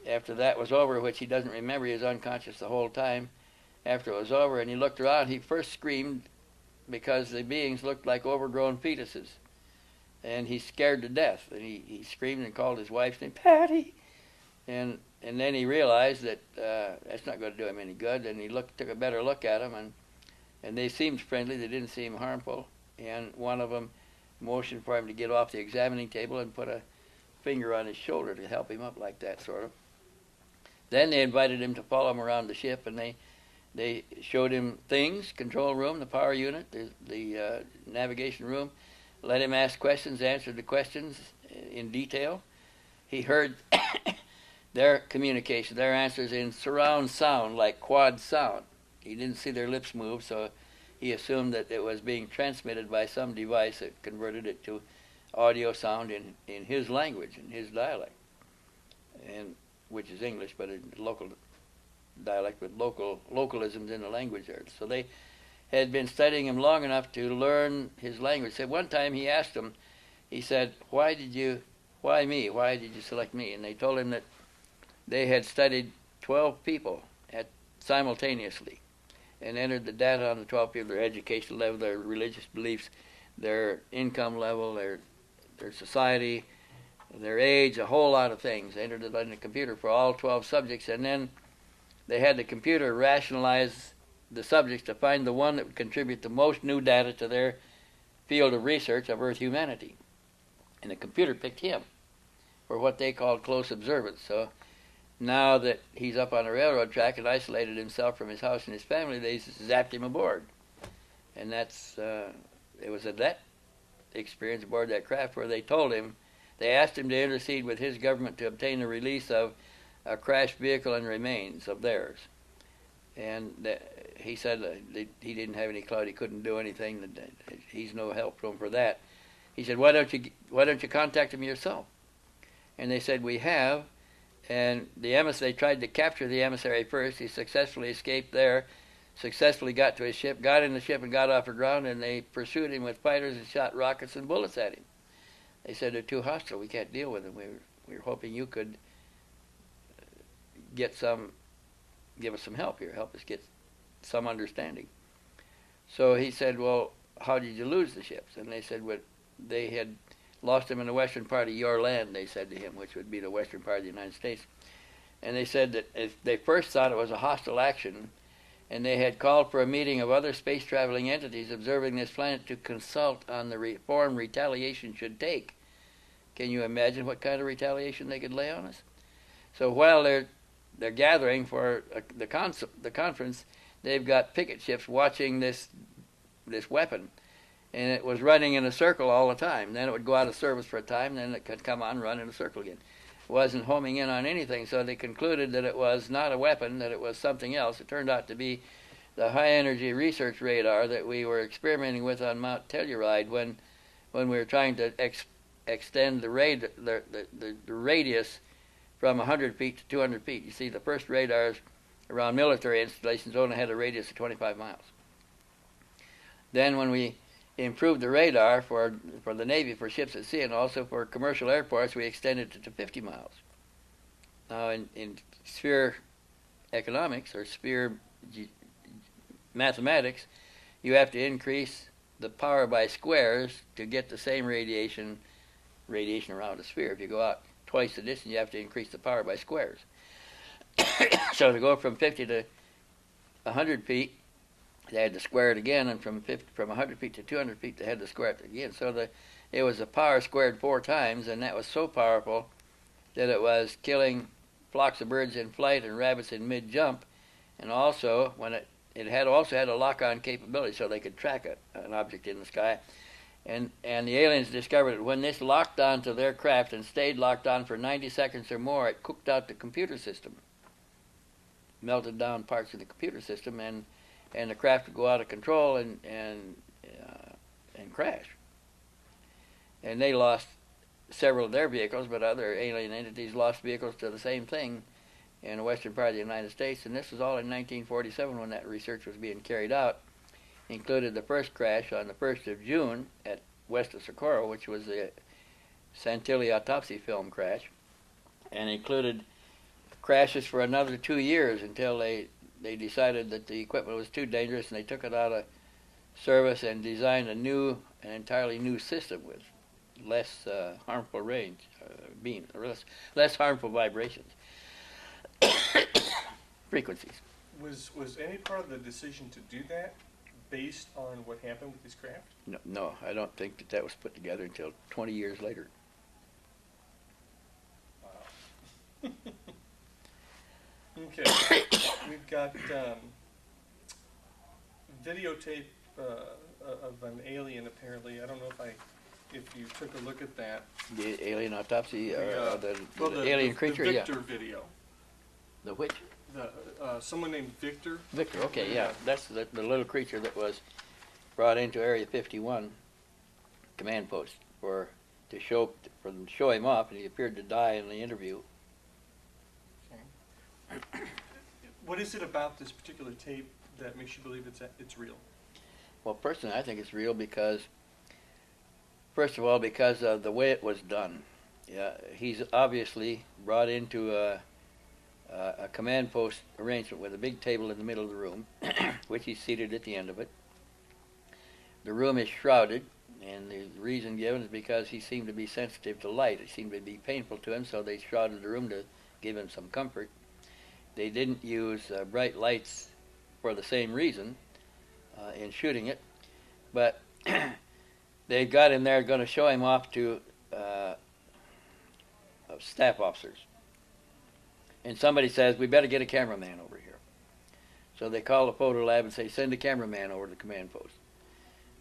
B: after that was over, which he doesn't remember, he was unconscious the whole time, after it was over, and he looked around. He first screamed because the beings looked like overgrown fetuses, and he's scared to death. And he screamed and called his wife's name, Patty, and then he realized that that's not going to do him any good. And he took a better look at them, and they seemed friendly. They didn't seem harmful. And one of them motioned for him to get off the examining table and put a finger on his shoulder to help him up like that, sort of. Then they invited him to follow him around the ship, and they showed him things, control room, the power unit, the navigation room, let him ask questions, answered the questions in detail. He heard their communication, their answers in surround sound, like quad sound. He didn't see their lips move, so he assumed that it was being transmitted by some device that converted it to audio sound in his language, in his dialect, and which is English, but a local dialect with localisms in the language there. So they had been studying him long enough to learn his language. So one time he asked them, he said, why me? Why did you select me? And they told him that they had studied 12 people simultaneously and entered the data on the 12 people, their education level, their religious beliefs, their income level, their society, their age, a whole lot of things. They entered it on the computer for all 12 subjects, and then they had the computer rationalize the subjects to find the one that would contribute the most new data to their field of research of Earth humanity. And the computer picked him for what they called close observance. So now that he's up on a railroad track and isolated himself from his house and his family, they zapped him aboard. And that's it was at that experience aboard that craft where they asked him to intercede with his government to obtain the release of a crashed vehicle and remains of theirs. And he said he didn't have any clout, he couldn't do anything, he's no help to him for that. He said, why don't you contact him yourself? And they said, we have. And they tried to capture the emissary first. He successfully escaped there, successfully got to his ship, got in the ship and got off the ground, and they pursued him with fighters and shot rockets and bullets at him. They said, they're too hostile, we can't deal with them. We were hoping you could give us some help here, help us get some understanding. So he said, well, how did you lose the ships? And they said, well, they had lost them in the western part of your land, they said to him, which would be the western part of the United States. And they said that if they first thought it was a hostile action, and they had called for a meeting of other space-traveling entities observing this planet to consult on the form retaliation should take. Can you imagine what kind of retaliation they could lay on us? So while they're gathering for the conference, they've got picket ships watching this weapon, and it was running in a circle all the time. Then it would go out of service for a time, then it could come on, run in a circle again. It wasn't homing in on anything, so they concluded that it was not a weapon, that it was something else. It turned out to be the high-energy research radar that we were experimenting with on Mount Telluride when we were trying to extend the radius from 100 feet to 200 feet. You see, the first radars around military installations only had a radius of 25 miles. Then when we improved the radar for the Navy, for ships at sea, and also for commercial airports, we extended it to 50 miles. Now, in sphere economics, or sphere mathematics, you have to increase the power by squares to get the same radiation around a sphere. If you go out twice the distance, you have to increase the power by squares. So to go from 50 to 100 feet, they had to square it again, and from 100 feet to 200 feet, they had to square it again. So it was the power squared 4 times, and that was so powerful that it was killing flocks of birds in flight and rabbits in mid-jump, and also when it also had a lock-on capability, so they could track an object in the sky. And the aliens discovered that when this locked onto their craft and stayed locked on for 90 seconds or more, it cooked out the computer system, melted down parts of the computer system, and the craft would go out of control and crash. And they lost several of their vehicles, but other alien entities lost vehicles to the same thing in the western part of the United States. And this was all in 1947 when that research was being carried out. Included the first crash on the 1st of June at west of Socorro, which was the Santilli autopsy film crash, and included crashes for another 2 years until they they decided that the equipment was too dangerous, and they took it out of service and designed an entirely new system with less harmful range, beam, less harmful vibrations, frequencies.
A: Was any part of the decision to do that based on what happened with this craft?
B: No, I don't think that was put together until 20 years later.
A: Wow. Okay, we've got videotape of an alien. Apparently, I don't know if you took a look at that.
B: The alien autopsy, the
A: alien
B: creature,
A: the Victor video.
B: The which?
A: Someone named Victor.
B: Victor, okay, yeah. That's the little creature that was brought into Area 51 command post for them to show him off, and he appeared to die in the interview.
A: Okay. What is it about this particular tape that makes you believe it's real?
B: Well, personally, I think it's real because, first of all, because of the way it was done. Yeah, he's obviously brought into a command post arrangement with a big table in the middle of the room, which he's seated at the end of it. The room is shrouded, and the reason given is because he seemed to be sensitive to light. It seemed to be painful to him, so they shrouded the room to give him some comfort. They didn't use bright lights for the same reason in shooting it, but they got him there going to show him off to staff officers. And somebody says, we better get a cameraman over here. So they call the photo lab and say, send a cameraman over to the command post.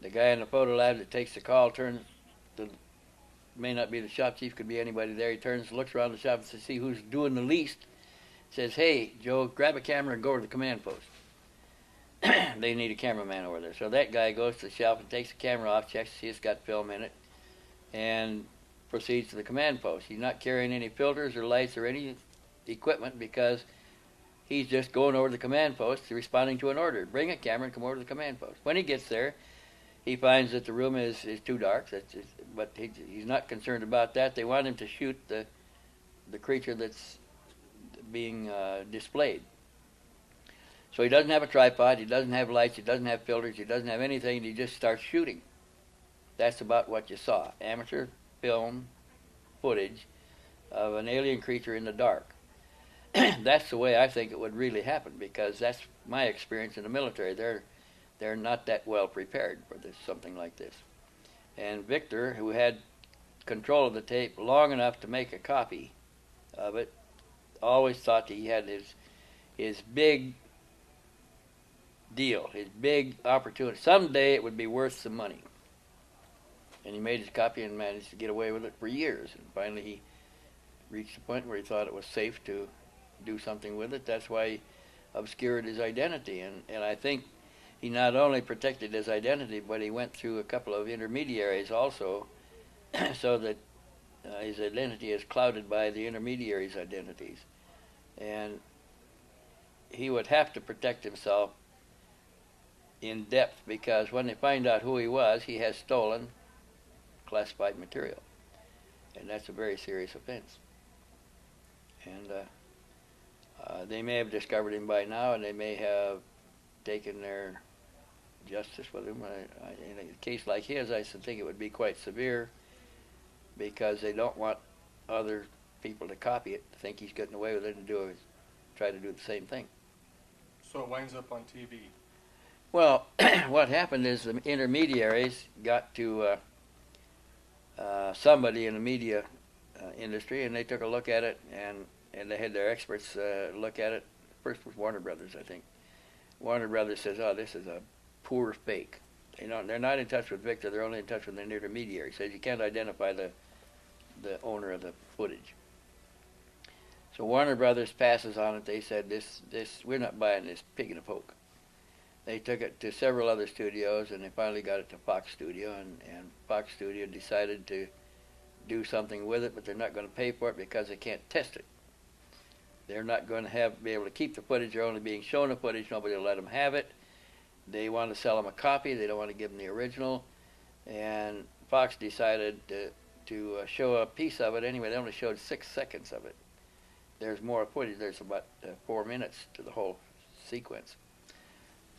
B: The guy in the photo lab that takes the call may not be the shop chief, could be anybody there. He turns, looks around the shop to see who's doing the least. Says, hey, Joe, grab a camera and go over to the command post. They need a cameraman over there. So that guy goes to the shelf and takes the camera off, checks to see it's got film in it, and proceeds to the command post. He's not carrying any filters or lights or any equipment because he's just going over to the command post, responding to an order. Bring a camera and come over to the command post. When he gets there, he finds that the room is too dark, but he's not concerned about that. They want him to shoot the creature that's being displayed. So he doesn't have a tripod, he doesn't have lights, he doesn't have filters, he doesn't have anything, he just starts shooting. That's about what you saw. Amateur film footage of an alien creature in the dark. That's the way I think it would really happen, because that's my experience in the military. They're not that well prepared for something like this. And Victor, who had control of the tape long enough to make a copy of it, always thought that he had his big deal, his big opportunity. Someday it would be worth some money. And he made his copy and managed to get away with it for years. And finally he reached a point where he thought it was safe to do something with it. That's why he obscured his identity. And I think he not only protected his identity, but he went through a couple of intermediaries also, so that his identity is clouded by the intermediaries' identities. And he would have to protect himself in depth, because when they find out who he was, he has stolen classified material. And that's a very serious offense. And they may have discovered him by now, and they may have taken their justice with him. In a case like his, I think it would be quite severe, because they don't want other people to copy it, to think he's getting away with it, and try to do the same thing.
A: So it winds up on TV.
B: Well, what happened is the intermediaries got to somebody in the media industry, and they took a look at it, and they had their experts look at it. First was Warner Brothers, I think. Warner Brothers says, oh, this is a poor fake. They're not in touch with Victor, they're only in touch with an intermediary. Says you can't identify the owner of the footage. So Warner Brothers passes on it. They said, this we're not buying this pig in a poke. They took it to several other studios, and they finally got it to Fox Studio, and Fox Studio decided to do something with it, but they're not going to pay for it because they can't test it. They're not going to be able to keep the footage. They're only being shown the footage. Nobody will let them have it. They want to sell them a copy. They don't want to give them the original. And Fox decided to show a piece of it anyway. They only showed 6 seconds of it. There's more footage. There's about 4 minutes to the whole sequence.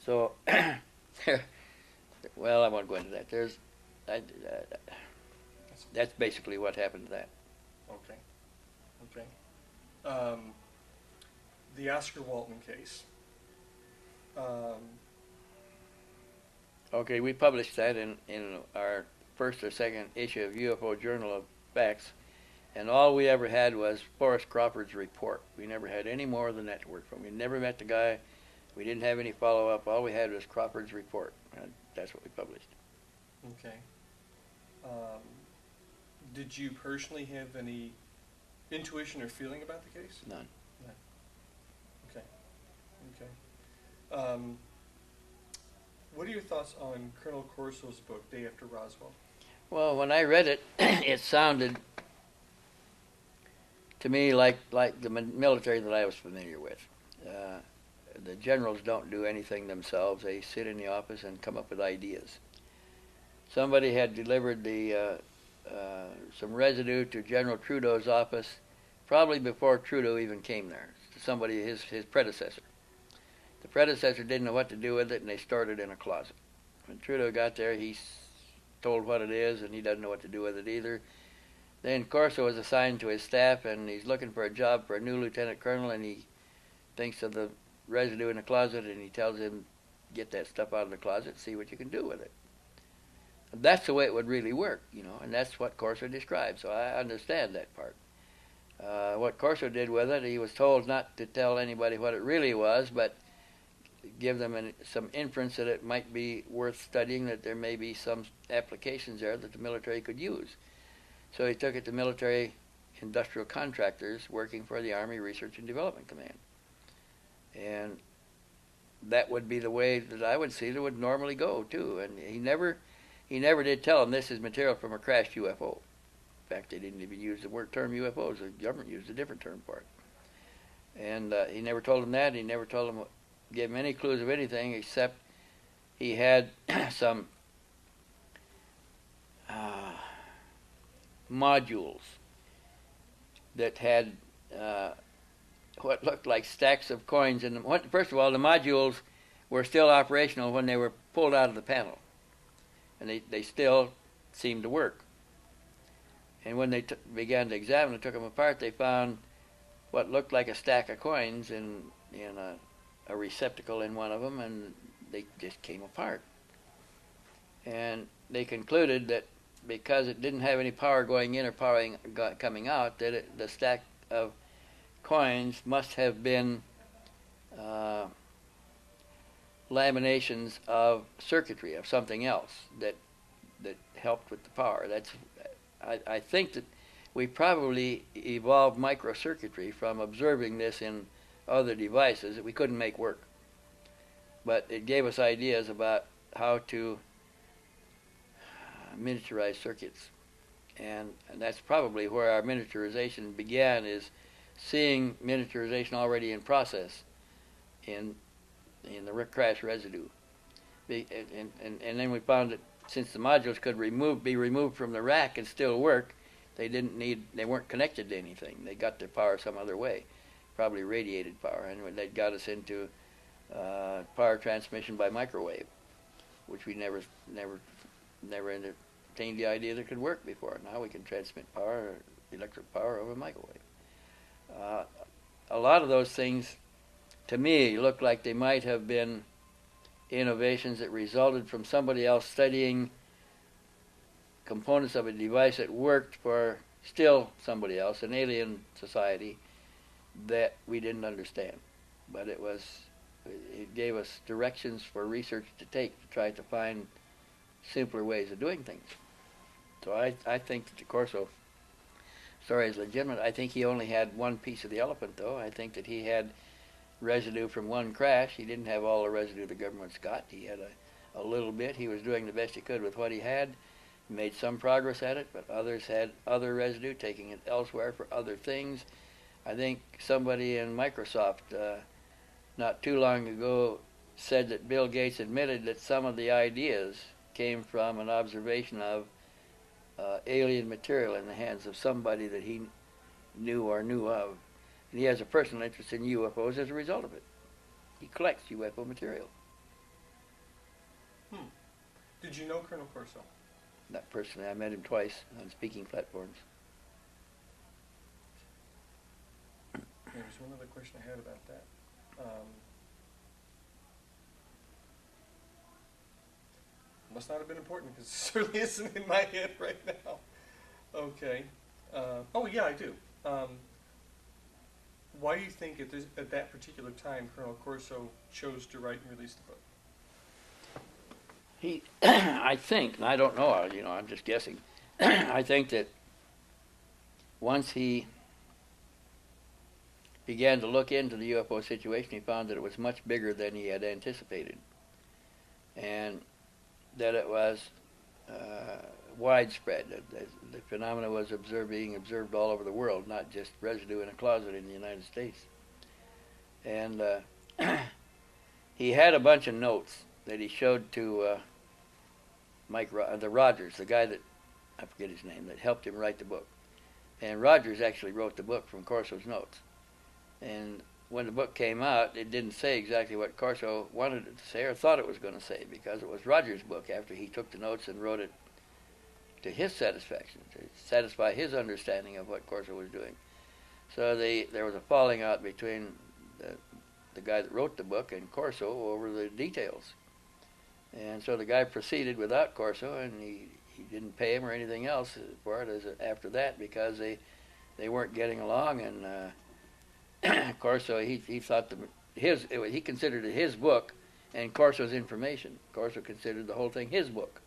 B: So, well, I won't go into that. That's basically what happened to that.
A: Okay. Okay. The Oscar Walton case.
B: Okay, we published that in our first or second issue of UFO Journal of Facts, and all we ever had was Forrest Crawford's report. We never had any more than that to work from. We never met the guy. We didn't have any follow-up. All we had was Crawford's report, and that's what we published.
A: Okay. Did you personally have any intuition or feeling about the case?
B: None.
A: None. Okay. Okay. What are your thoughts on Colonel Corso's book, Day After Roswell?
B: Well, when I read it, it sounded to me like the military that I was familiar with. The generals don't do anything themselves. They sit in the office and come up with ideas. Somebody had delivered some residue to General Trudeau's office probably before Trudeau even came there. Somebody, his predecessor. The predecessor didn't know what to do with it, and they stored it in a closet. When Trudeau got there, he's told what it is, and he doesn't know what to do with it either. Then Corso was assigned to his staff, and he's looking for a job for a new lieutenant colonel, and he thinks of the residue in the closet, and he tells him, get that stuff out of the closet, see what you can do with it. That's the way it would really work, and that's what Corso described, so I understand that part. What Corso did with it, he was told not to tell anybody what it really was, but give them some inference that it might be worth studying, that there may be some applications there that the military could use. So he took it to military industrial contractors working for the Army Research and Development Command. And that would be the way that I would see it would normally go, too. And he never did tell them this is material from a crashed UFO. In fact, they didn't even use the term UFOs. The government used a different term for it. And he never told them that. He never told them, gave them any clues of anything, except he had some modules that had what looked like stacks of coins in them. First of all, the modules were still operational when they were pulled out of the panel, and they still seemed to work. And when they began to examine and took them apart, they found what looked like a stack of coins in a receptacle in one of them, and they just came apart. And they concluded that because it didn't have any power going in or coming out, that the stack of coins must have been laminations of circuitry of something else that helped with the power. I think that we probably evolved microcircuitry from observing this in other devices that we couldn't make work. But it gave us ideas about how to miniaturize circuits. And that's probably where our miniaturization began, is seeing miniaturization already in process in the crash residue. And then we found that since the modules could be removed from the rack and still work, they weren't connected to anything. They got their power some other way, probably radiated power, and that got us into power transmission by microwave, which we never entertained the idea that could work before. Now we can transmit power, electric power, over microwave. A lot of those things, to me, look like they might have been innovations that resulted from somebody else studying components of a device that worked for still somebody else, an alien society, that we didn't understand. But it gave us directions for research to take to try to find simpler ways of doing things. So I think that the Corso story is legitimate. I think he only had one piece of the elephant, though. I think that he had residue from one crash. He didn't have all the residue the government's got. He had a little bit. He was doing the best he could with what he had. He made some progress at it, but others had other residue, taking it elsewhere for other things. I think somebody in Microsoft not too long ago said that Bill Gates admitted that some of the ideas came from an observation of alien material in the hands of somebody that he knew or knew of. And he has a personal interest in UFOs as a result of it. He collects UFO material.
A: Did you know Colonel Corso?
B: Not personally. I met him twice on speaking platforms.
A: There was one other question I had about that. Must not have been important because it certainly isn't in my head right now. Okay. Oh yeah, I do. Why do you think at that particular time Colonel Corso chose to write and release the book?
B: He, I think, and I don't know, I'm just guessing. I think that once he began to look into the UFO situation, he found that it was much bigger than he had anticipated, and that it was widespread. The phenomena was being observed all over the world, not just residue in a closet in the United States. And he had a bunch of notes that he showed to the Rogers, the guy that, I forget his name, that helped him write the book. And Rogers actually wrote the book from Corso's notes. And when the book came out, it didn't say exactly what Corso wanted it to say or thought it was going to say, because it was Rogers' book after he took the notes and wrote it to his satisfaction, to satisfy his understanding of what Corso was doing. So there was a falling out between the guy that wrote the book and Corso over the details. And so the guy proceeded without Corso, and he didn't pay him or anything else for it after that, because they weren't getting along. And Corso, he thought he considered it his book and Corso's information. Corso considered the whole thing his book,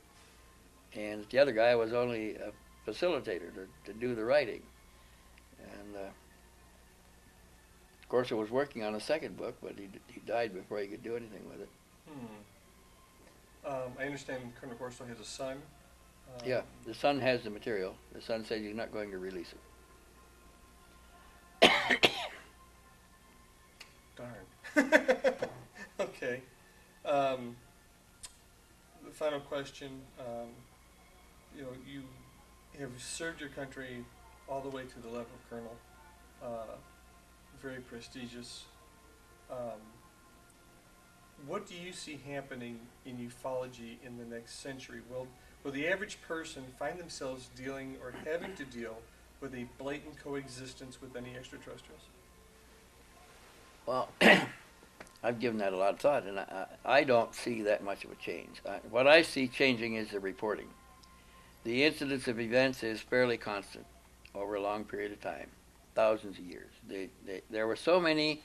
B: and the other guy was only a facilitator to do the writing. And Corso was working on a second book, but he died before he could do anything with it.
A: I understand Colonel Corso has a son.
B: Yeah, the son has the material. The son said he's not going to release it.
A: Darn. Okay. The final question. You have served your country all the way to the level of colonel. Very prestigious. What do you see happening in ufology in the next century? Will the average person find themselves dealing or having to deal with a blatant coexistence with any extraterrestrials?
B: Well, I've given that a lot of thought, and I don't see that much of a change. What I see changing is the reporting. The incidence of events is fairly constant over a long period of time, thousands of years. There were so many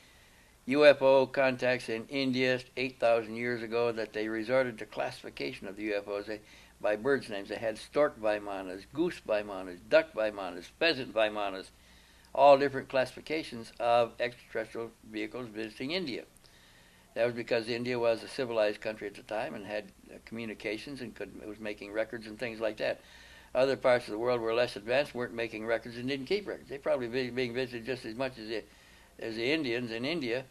B: UFO contacts in India 8,000 years ago that they resorted to classification of the UFOs by birds' names. They had stork Vimanas, goose Vimanas, duck Vimanas, pheasant Vimanas, all different classifications of extraterrestrial vehicles visiting India. That was because India was a civilized country at the time and had communications and was making records and things like that. Other parts of the world were less advanced, weren't making records and didn't keep records. They probably being visited just as much as the Indians in India,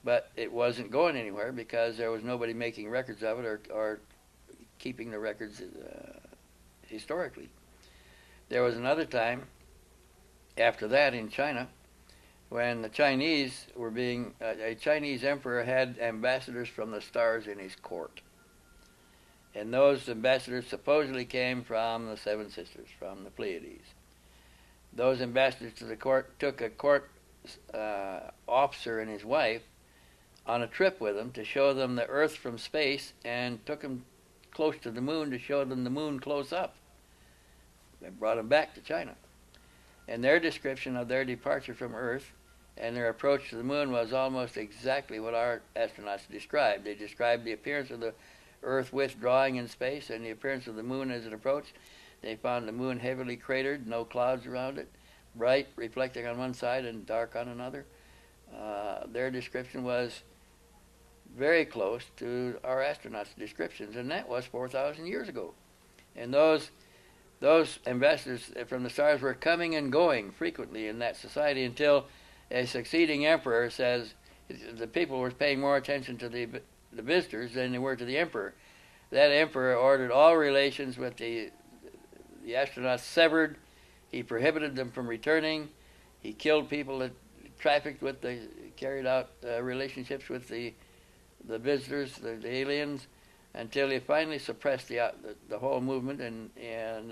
B: but it wasn't going anywhere because there was nobody making records of it or keeping the records historically. There was another time after that in China when the Chinese were a Chinese emperor had ambassadors from the stars in his court. And those ambassadors supposedly came from the Seven Sisters, from the Pleiades. Those ambassadors to the court took a court officer and his wife on a trip with them to show them the Earth from space, and took them close to the moon to show them the moon close up. They brought them back to China. And their description of their departure from Earth and their approach to the moon was almost exactly what our astronauts described. They described the appearance of the Earth withdrawing in space and the appearance of the moon as it approached. They found the moon heavily cratered, no clouds around it, bright, reflecting on one side and dark on another. Their description was very close to our astronauts' descriptions, and that was 4,000 years ago. And those ambassadors from the stars were coming and going frequently in that society until a succeeding emperor says the people were paying more attention to the visitors than they were to the emperor. That emperor ordered all relations with the astronauts severed. He prohibited them from returning. He killed people that trafficked with carried out relationships with the the visitors, the aliens, until they finally suppressed the whole movement and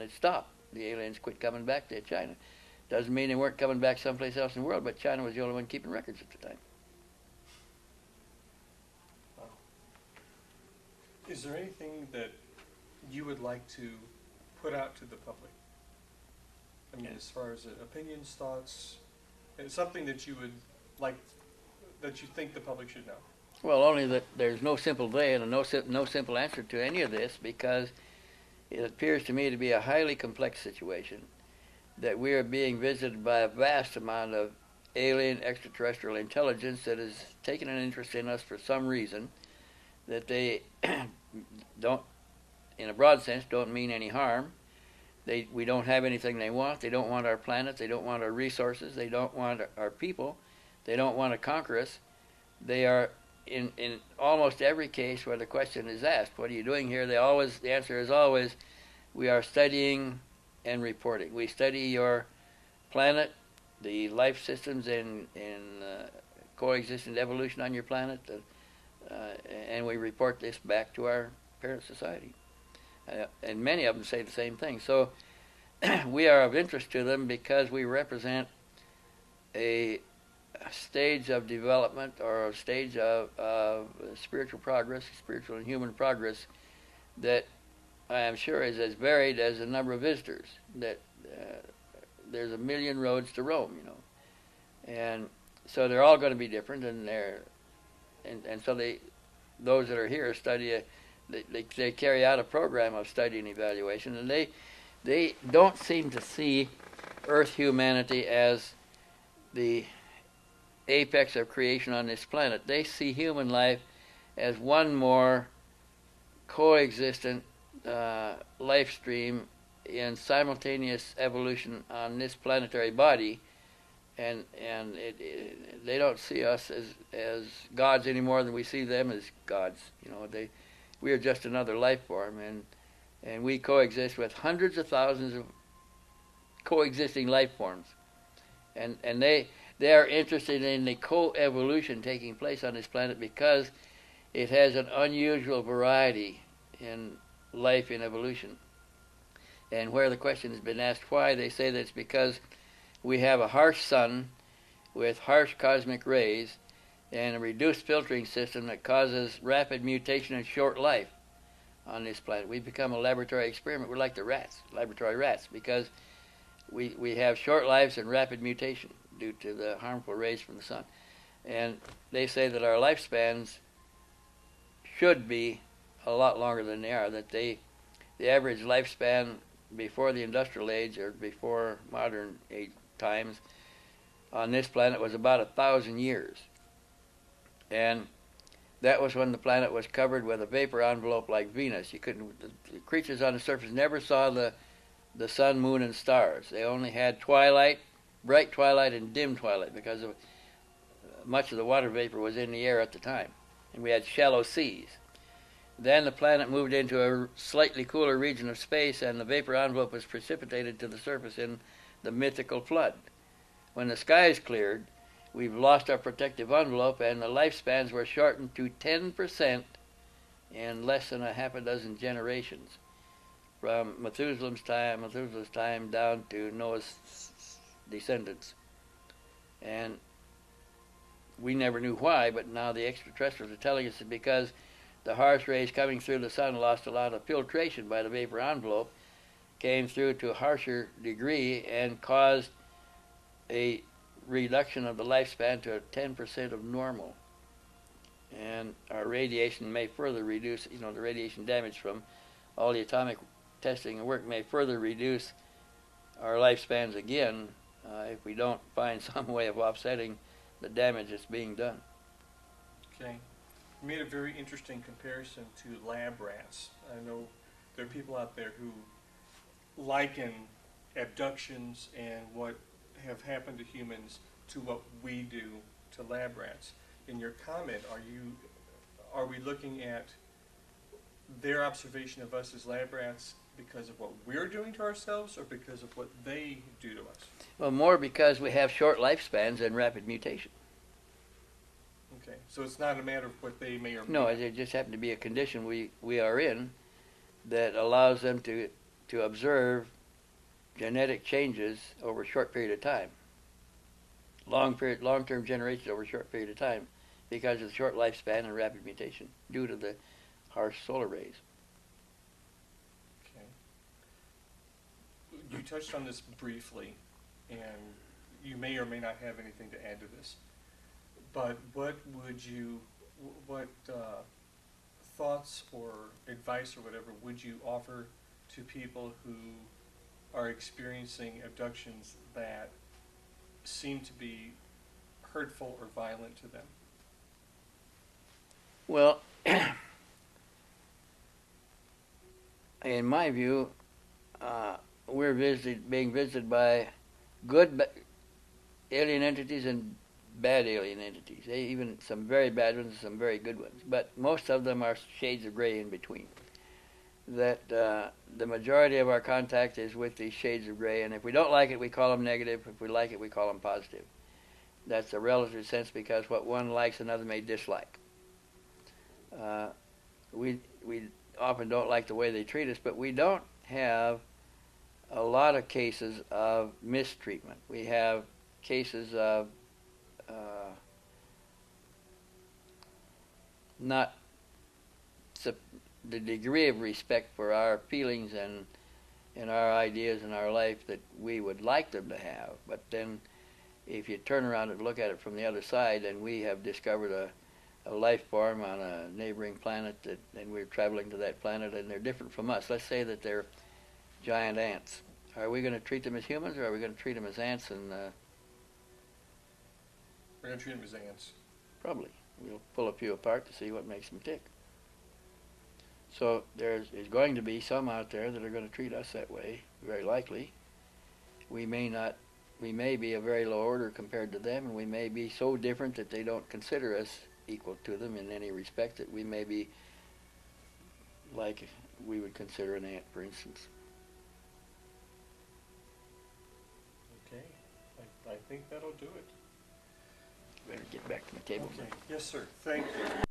B: it stopped. The aliens quit coming back to China. Doesn't mean they weren't coming back someplace else in the world, but China was the only one keeping records at the time.
A: Wow. Is there anything that you would like to put out to the public? I mean, as far as opinions, thoughts, something that you would like, that you think the public should know?
B: Well, only that there's no simple way and no simple answer to any of this, because it appears to me to be a highly complex situation, that we are being visited by a vast amount of alien extraterrestrial intelligence that has taken an interest in us for some reason, that they don't, in a broad sense, don't mean any harm. We don't have anything they want. They don't want our planet. They don't want our resources. They don't want our people. They don't want to conquer us. They are, in almost every case where the question is asked, what are you doing here? The answer is always, we are studying and reporting. We study your planet, the life systems and coexistence evolution on your planet, and we report this back to our parent society. And many of them say the same thing. So we are of interest to them because we represent a stage of development or a stage of spiritual progress, spiritual and human progress, that I am sure is as varied as the number of visitors. That there's a million roads to Rome, and so they're all going to be different, and so those that are here study. They carry out a program of study and evaluation, and they don't seem to see Earth humanity as the apex of creation on this planet. They see human life as one more coexistent life stream in simultaneous evolution on this planetary body, and they don't see us as gods any more than we see them as gods. We are just another life form, and we coexist with hundreds of thousands of coexisting life forms, and they are interested in the co-evolution taking place on this planet because it has an unusual variety in life in evolution. And where the question has been asked why, they say that it's because we have a harsh sun with harsh cosmic rays and a reduced filtering system that causes rapid mutation and short life on this planet. We become a laboratory experiment. We're like the rats, laboratory rats, because we have short lives and rapid mutation due to the harmful rays from the sun. And they say that our lifespans should be a lot longer than they are, that the average lifespan before the industrial age or before modern age times on this planet was about 1,000 years. And that was when the planet was covered with a vapor envelope like Venus. The creatures on the surface never saw the sun, moon, and stars. They only had twilight, bright twilight, and dim twilight because of much of the water vapor was in the air at the time. And we had shallow seas. Then the planet moved into a slightly cooler region of space, and the vapor envelope was precipitated to the surface in the mythical flood. When the skies cleared, we've lost our protective envelope, and the lifespans were shortened to 10% in less than a half a dozen generations, from Methuselah's time down to Noah's descendants. And we never knew why, but now the extraterrestrials are telling us it's because the harsh rays coming through the sun lost a lot of filtration by the vapor envelope, came through to a harsher degree, and caused a reduction of the lifespan to 10% of normal. And our radiation may further reduce, the radiation damage from all the atomic testing and work may further reduce our lifespans again if we don't find some way of offsetting the damage that's being done.
A: Okay. You made a very interesting comparison to lab rats. I know there are people out there who liken abductions and what have happened to humans to what we do to lab rats. In your comment, are we looking at their observation of us as lab rats because of what we're doing to ourselves, or because of what they do to us?
B: Well, more because we have short lifespans and rapid mutation.
A: Okay. So it's not a matter of what they may or may
B: No,
A: not.
B: it just happened to be a condition we are in that allows them to observe genetic changes over a short period of time. Long-term generations over a short period of time because of the short lifespan and rapid mutation due to the harsh solar rays.
A: Okay. You touched on this briefly, and you may or may not have anything to add to this. But what thoughts or advice or whatever would you offer to people who are experiencing abductions that seem to be hurtful or violent to them?
B: Well, in my view, we're being visited by good alien entities and bad alien entities. Even some very bad ones and some very good ones. But most of them are shades of gray in between. That the majority of our contact is with these shades of gray, and if we don't like it, we call them negative. If we like it, we call them positive. That's a relative sense because what one likes, another may dislike. We often don't like the way they treat us, but we don't have a lot of cases of mistreatment. We have cases of not the degree of respect for our feelings and our ideas and our life that we would like them to have. But then if you turn around and look at it from the other side, and we have discovered a life form on a neighboring planet, and we're traveling to that planet, and they're different from us. Let's say that they're giant ants. Are we going to treat them as humans, or are we going to treat them as ants? And
A: We're going to treat them as ants.
B: probably. We'll pull a few apart to see what makes them tick. So there's going to be some out there that are going to treat us that way, very likely. We may be a very low order compared to them, and we may be so different that they don't consider us equal to them in any respect, that we may be like we would consider an ant, for instance.
A: Okay. I think that'll do it.
B: Better get back to my table.
A: Okay. Yes, sir. Thank you.